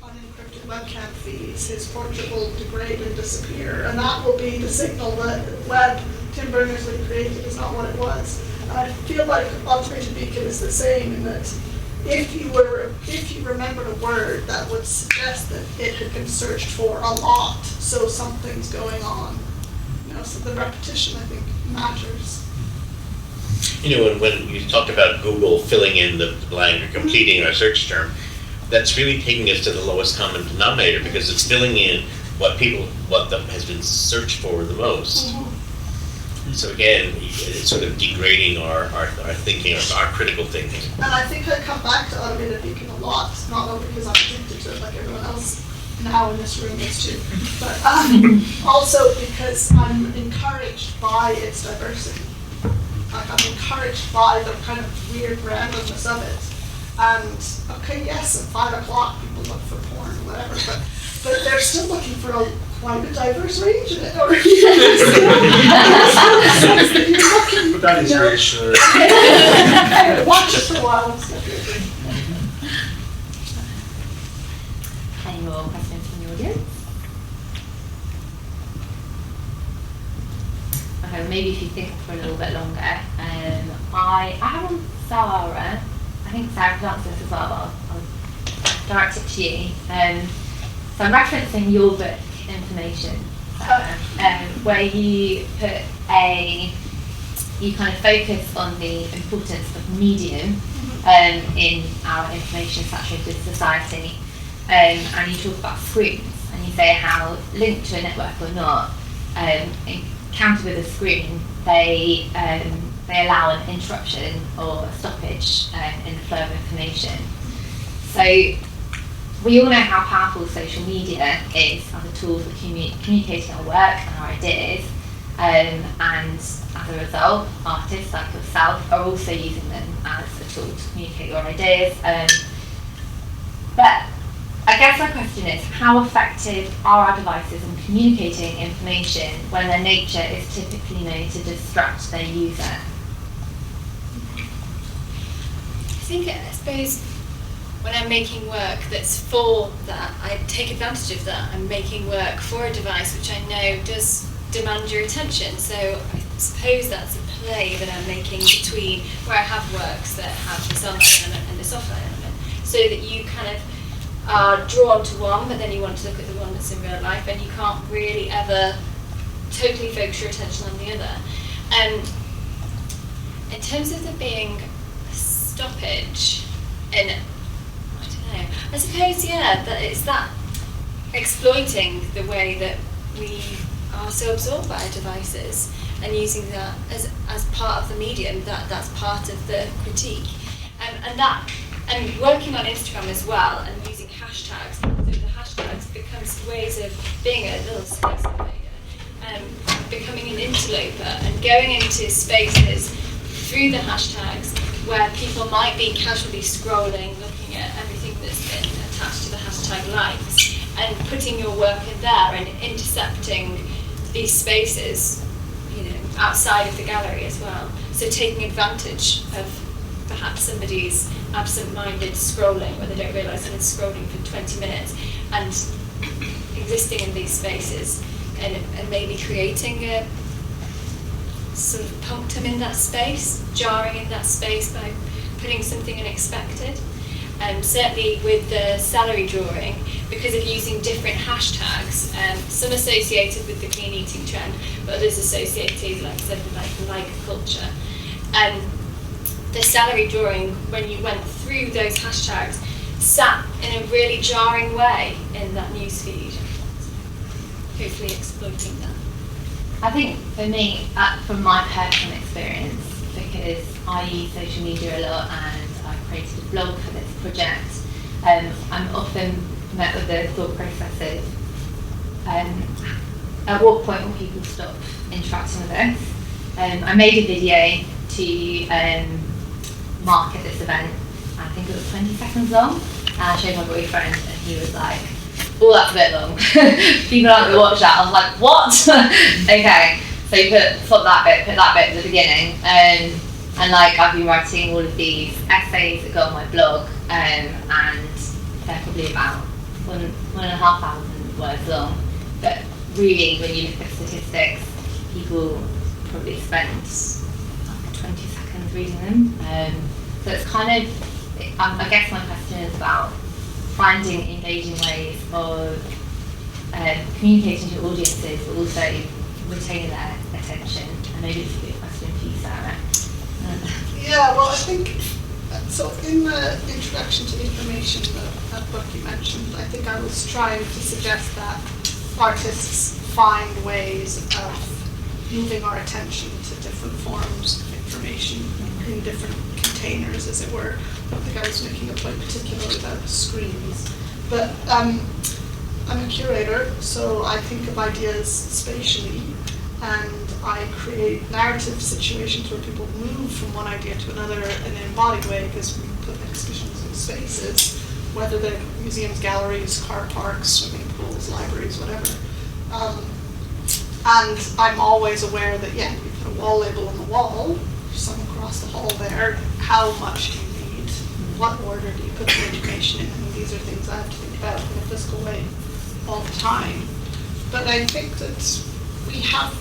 Speaker 4: unencrypted webcam feeds, his portrait will degrade and disappear. And that will be the signal that the web Tim Berners-Lee created is not what it was. And I feel like automated beacon is the same in that if you remembered a word, that would suggest that it had been searched for a lot, so something's going on. So the repetition, I think, matters.
Speaker 2: When you talked about Google filling in the blank or completing a search term, that's really taking us to the lowest common denominator because it's filling in what has been searched for the most. Mm-hmm. So again, it's sort of degrading our thinking, our critical thinking.
Speaker 4: And I think I come back to automated beacon a lot, not only because I'm addicted to it like everyone else now in this room is too, but also because I'm encouraged by its diversity. Like I'm encouraged by the kind of weird randomness of it. And okay, yes, at 5 o'clock people look for porn or whatever, but they're still looking for quite a diverse range in it. Or
Speaker 8: that is reassuring.
Speaker 4: Watch it for a while.
Speaker 1: Any more questions from the audience? Okay, maybe if you think for a little bit longer. I have on Sarah. I think Sarah could answer this as well, but I'll direct it to you. So I'm referencing your book, Information, where you put you kind of focus on the importance of medium in our information-saturated society. And you talk about screens, and you say how linked to a network or not, encountered with a screen, they allow an interruption or a stoppage in the flow of information. So we all know how powerful social media is as a tool for communicating our work and our ideas, and as a result, artists like yourself are also using them as a tool to communicate your ideas. But I guess my question is, how effective are our devices in communicating information when their nature is typically known to distract their user?
Speaker 3: I suppose when I'm making work that's for that, I take advantage of that. I'm making work for a device which I know does demand your attention. So I suppose that's a play that I'm making between where I have works that have this online element and this offline element, so that you kind of are drawn to one, but then you want to look at the one that's in real life, and you can't really ever totally focus your attention on the other. In terms of there being a stoppage, and I don't know, I suppose, yeah, that it's that exploiting the way that we are so absorbed by our devices and using that as part of the medium, that's part of the critique. And working on Instagram as well and using hashtags, so the hashtags becomes ways of being a little space invader, becoming an interloper and going into spaces through the hashtags where people might be casually scrolling, looking at everything that's been attached to the hashtag likes, and putting your work in there and intercepting these spaces, outside of the gallery as well. So taking advantage of perhaps somebody's absent-minded scrolling where they don't realise that it's scrolling for 20 minutes and existing in these spaces and maybe creating a sort of punctum in that space, jarring in that space by putting something unexpected. Certainly with the salary drawing, because of using different hashtags, some associated with the clean eating trend, but others associated, like I said, with like culture. The salary drawing, when you went through those hashtags, sat in a really jarring way in that newsfeed. Hopefully exploiting that.
Speaker 1: I think for me, from my personal experience, because I use social media a lot and I created a blog for this project, I'm often met with the thought processes. At what point will people stop interacting with us? I made a video to market this event. I think it was 20 seconds long, and I showed my boyfriend and he was like, oh, that's a bit long. People aren't going to watch that. I was like, what? Okay, so you put that bit at the beginning, and like I've been writing all of these essays that go on my blog, and they're probably about 1,500 words long. But really, when you look at statistics, people probably spend like 20 seconds reading them. So it's kind of, I guess my question is about finding engaging ways of communicating to audiences, but also retaining their attention. And maybe it's a good question for you, Sarah.
Speaker 4: Yeah, well, I think, so in the introduction to the information, that book you mentioned, I think I was trying to suggest that artists find ways of moving our attention to different forms of information in different containers, as it were. I don't think I was making a point particularly about screens. But I'm a curator, so I think of ideas spatially, and I create narrative situations where people move from one idea to another in an embodied way, because we put exhibitions in spaces, whether they're museums, galleries, car parks, swimming pools, libraries, whatever. And I'm always aware that, yeah, you put a wall label on the wall, some across the hall there, how much do you need? What order do you put the information in? And these are things I have to think about in a physical way all the time. But I think that we have,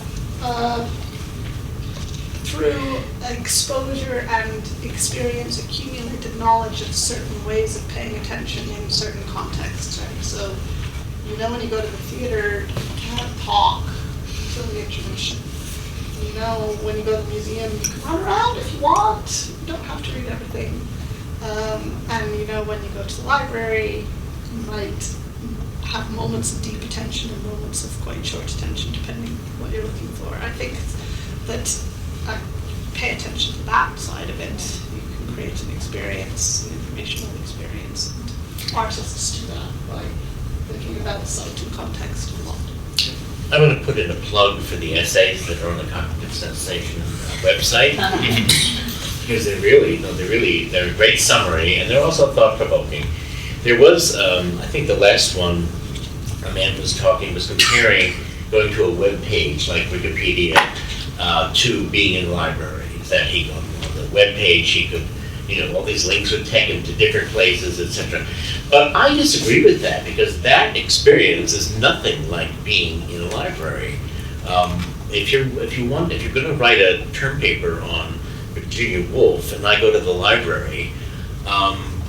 Speaker 4: through exposure and experience, accumulated knowledge of certain ways of paying attention in certain contexts, right? So, when you go to the theater, you can't talk until the intermission. When you go to the museum, you can run around if you want. You don't have to read everything. And when you go to the library, you might have moments of deep attention and moments of quite short attention, depending on what you're looking for. I think that pay attention to that side of it. You can create an experience, an informational experience. And artists do that by thinking about sight and context a lot.
Speaker 2: I'm going to put in a plug for the essays that are on the Cognitive Sensation website, because they're a great summary, and they're also thought-provoking. There was, I think the last one, a man was comparing going to a web page like Wikipedia to being in libraries. That he on the web page he could, all these links would take him to different places, etc. But I disagree with that, because that experience is nothing like being in a library. If you're going to write a term paper on Virginia Woolf, and I go to the library,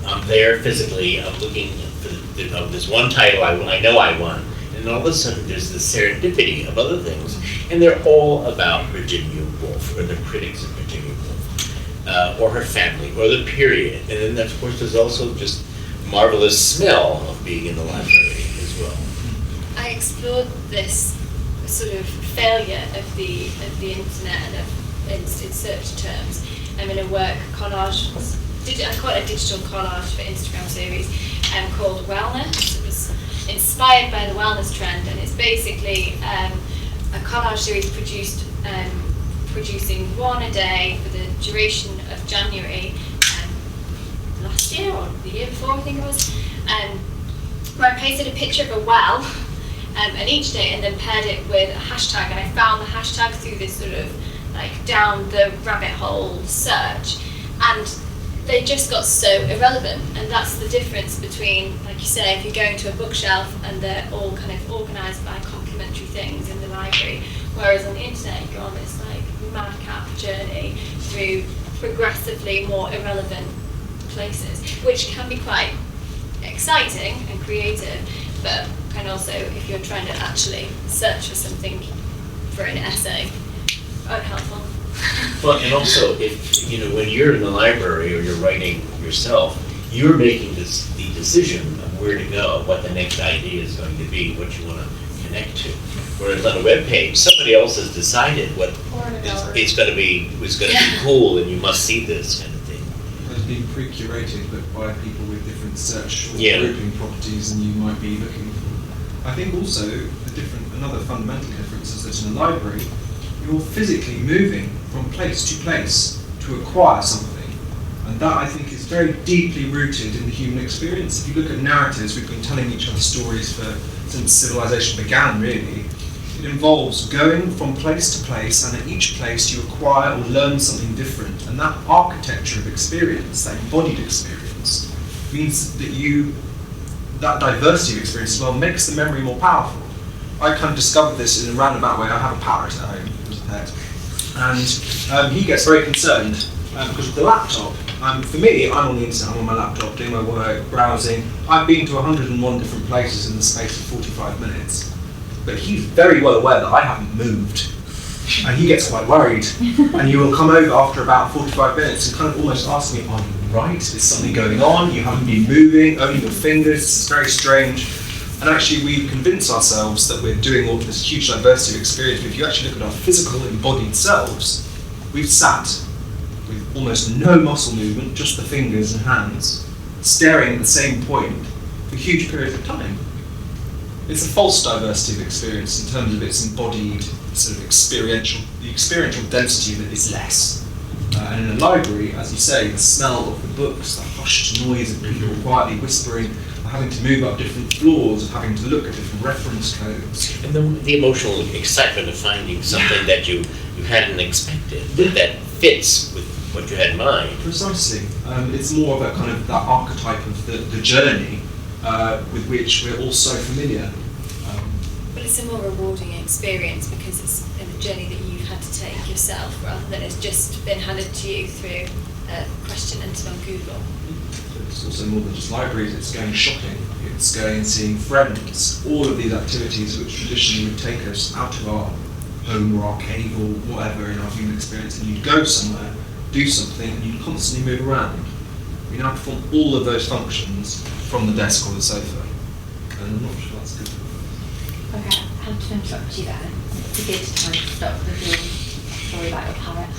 Speaker 2: I'm there physically, I'm looking for this one title I know I won, and all of a sudden there's this serendipity of other things, and they're all about Virginia Woolf, or the critics of Virginia Woolf, or her family, or the period. And then, of course, there's also just marvelous smell of being in the library as well.
Speaker 3: I explored this sort of failure of the internet and of in search terms in a work collage. I call it a digital collage for Instagram series called Wellness. It was inspired by the wellness trend, and it's basically a collage series producing one a day for the duration of January last year or the year before, I think it was, where I pasted a picture of a well and each day, and then paired it with a hashtag, and I found the hashtag through this sort of like down the rabbit hole search, and they just got so irrelevant. And that's the difference between, like you say, if you're going to a bookshelf and they're all kind of organised by complementary things in the library, whereas on the internet you go on this like madcap journey through progressively more irrelevant places, which can be quite exciting and creative, but can also, if you're trying to actually search for something for an essay, unhelpful.
Speaker 2: Well, and also, if when you're in the library or you're writing yourself, you're making the decision of where to go, what the next idea is going to be, what you want to connect to. Whereas on a web page, somebody else has decided what it's going to be cool, and you must see this kind of thing.
Speaker 8: It's being pre-curated, but by people with different search or grouping properties than you might be looking for. I think also another fundamental difference is that in a library, you're physically moving from place to place to acquire something. And that, I think, is very deeply rooted in the human experience. If you look at narratives, we've been telling each other stories since civilization began, really. It involves going from place to place, and at each place you acquire or learn something different. And that architecture of experience, that embodied experience, means that that diversity of experience as well makes the memory more powerful. I kind of discovered this in a roundabout way. I have a parrot at home, as a pet, and he gets very concerned because of the laptop. For me, I'm on the internet, I'm on my laptop, doing my work, browsing. I've been to 101 different places in the space of 45 minutes. But he's very well aware that I haven't moved. And he gets quite worried. And you will come over after about 45 minutes and kind of almost ask me, are you right? Is something going on? You haven't been moving, only your fingers. It's very strange. And actually, we convince ourselves that we're doing all this huge diversity of experience. But if you actually look at our physical embodied selves, we've sat with almost no muscle movement, just the fingers and hands, staring at the same point for huge periods of time. It's a false diversity of experience in terms of its embodied sort of the experiential density of it is less. And in a library, as you say, the smell of the books, the hushed noise of people quietly whispering, having to move up different floors, of having to look at different reference codes.
Speaker 2: And the emotional excitement of finding something that you hadn't expected, that fits with what you had in mind.
Speaker 8: Precisely. It's more of a kind of that archetype of the journey with which we're all so familiar.
Speaker 3: But it's a more rewarding experience because it's a journey that you've had to take yourself rather than it's just been handed to you through a question entered on Google.
Speaker 8: It's also more than just libraries, it's going shopping, it's going and seeing friends, all of these activities which traditionally would take us out of our home or our cave or whatever in our human experience, and you'd go somewhere, do something, and you'd constantly move around. We now perform all of those functions from the desk or the sofa, and I'm not sure that's good.
Speaker 1: Okay, I have to interrupt you then. It's a good time to stop with your story about your parrot.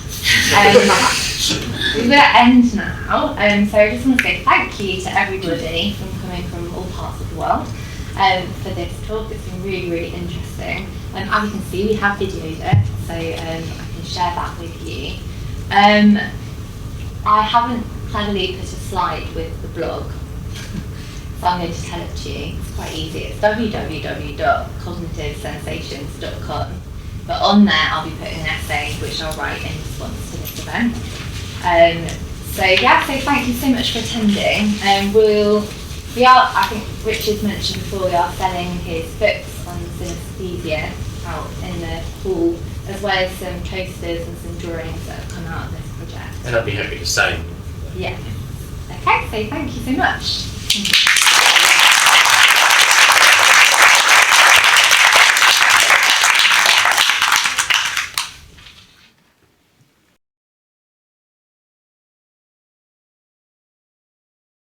Speaker 1: We're going to end now, so I just want to say thank you to everybody from coming from all parts of the world for this talk. It's been really, really interesting. As you can see, we have videoed it, so I can share that with you. I haven't cleverly put a slide with the blog, so I'm going to tell it to you. It's quite easy. It's www.cognitivesensations.com. But on there, I'll be putting an essay which I'll write in response to this event. So thank you so much for attending. I think Richard's mentioned before, we are selling his books on synesthesia out in the hall, as well as some posters and some drawings that have come out of this project.
Speaker 2: And I'll be happy to sign.
Speaker 1: Yeah. Okay. Okay, so thank you so much.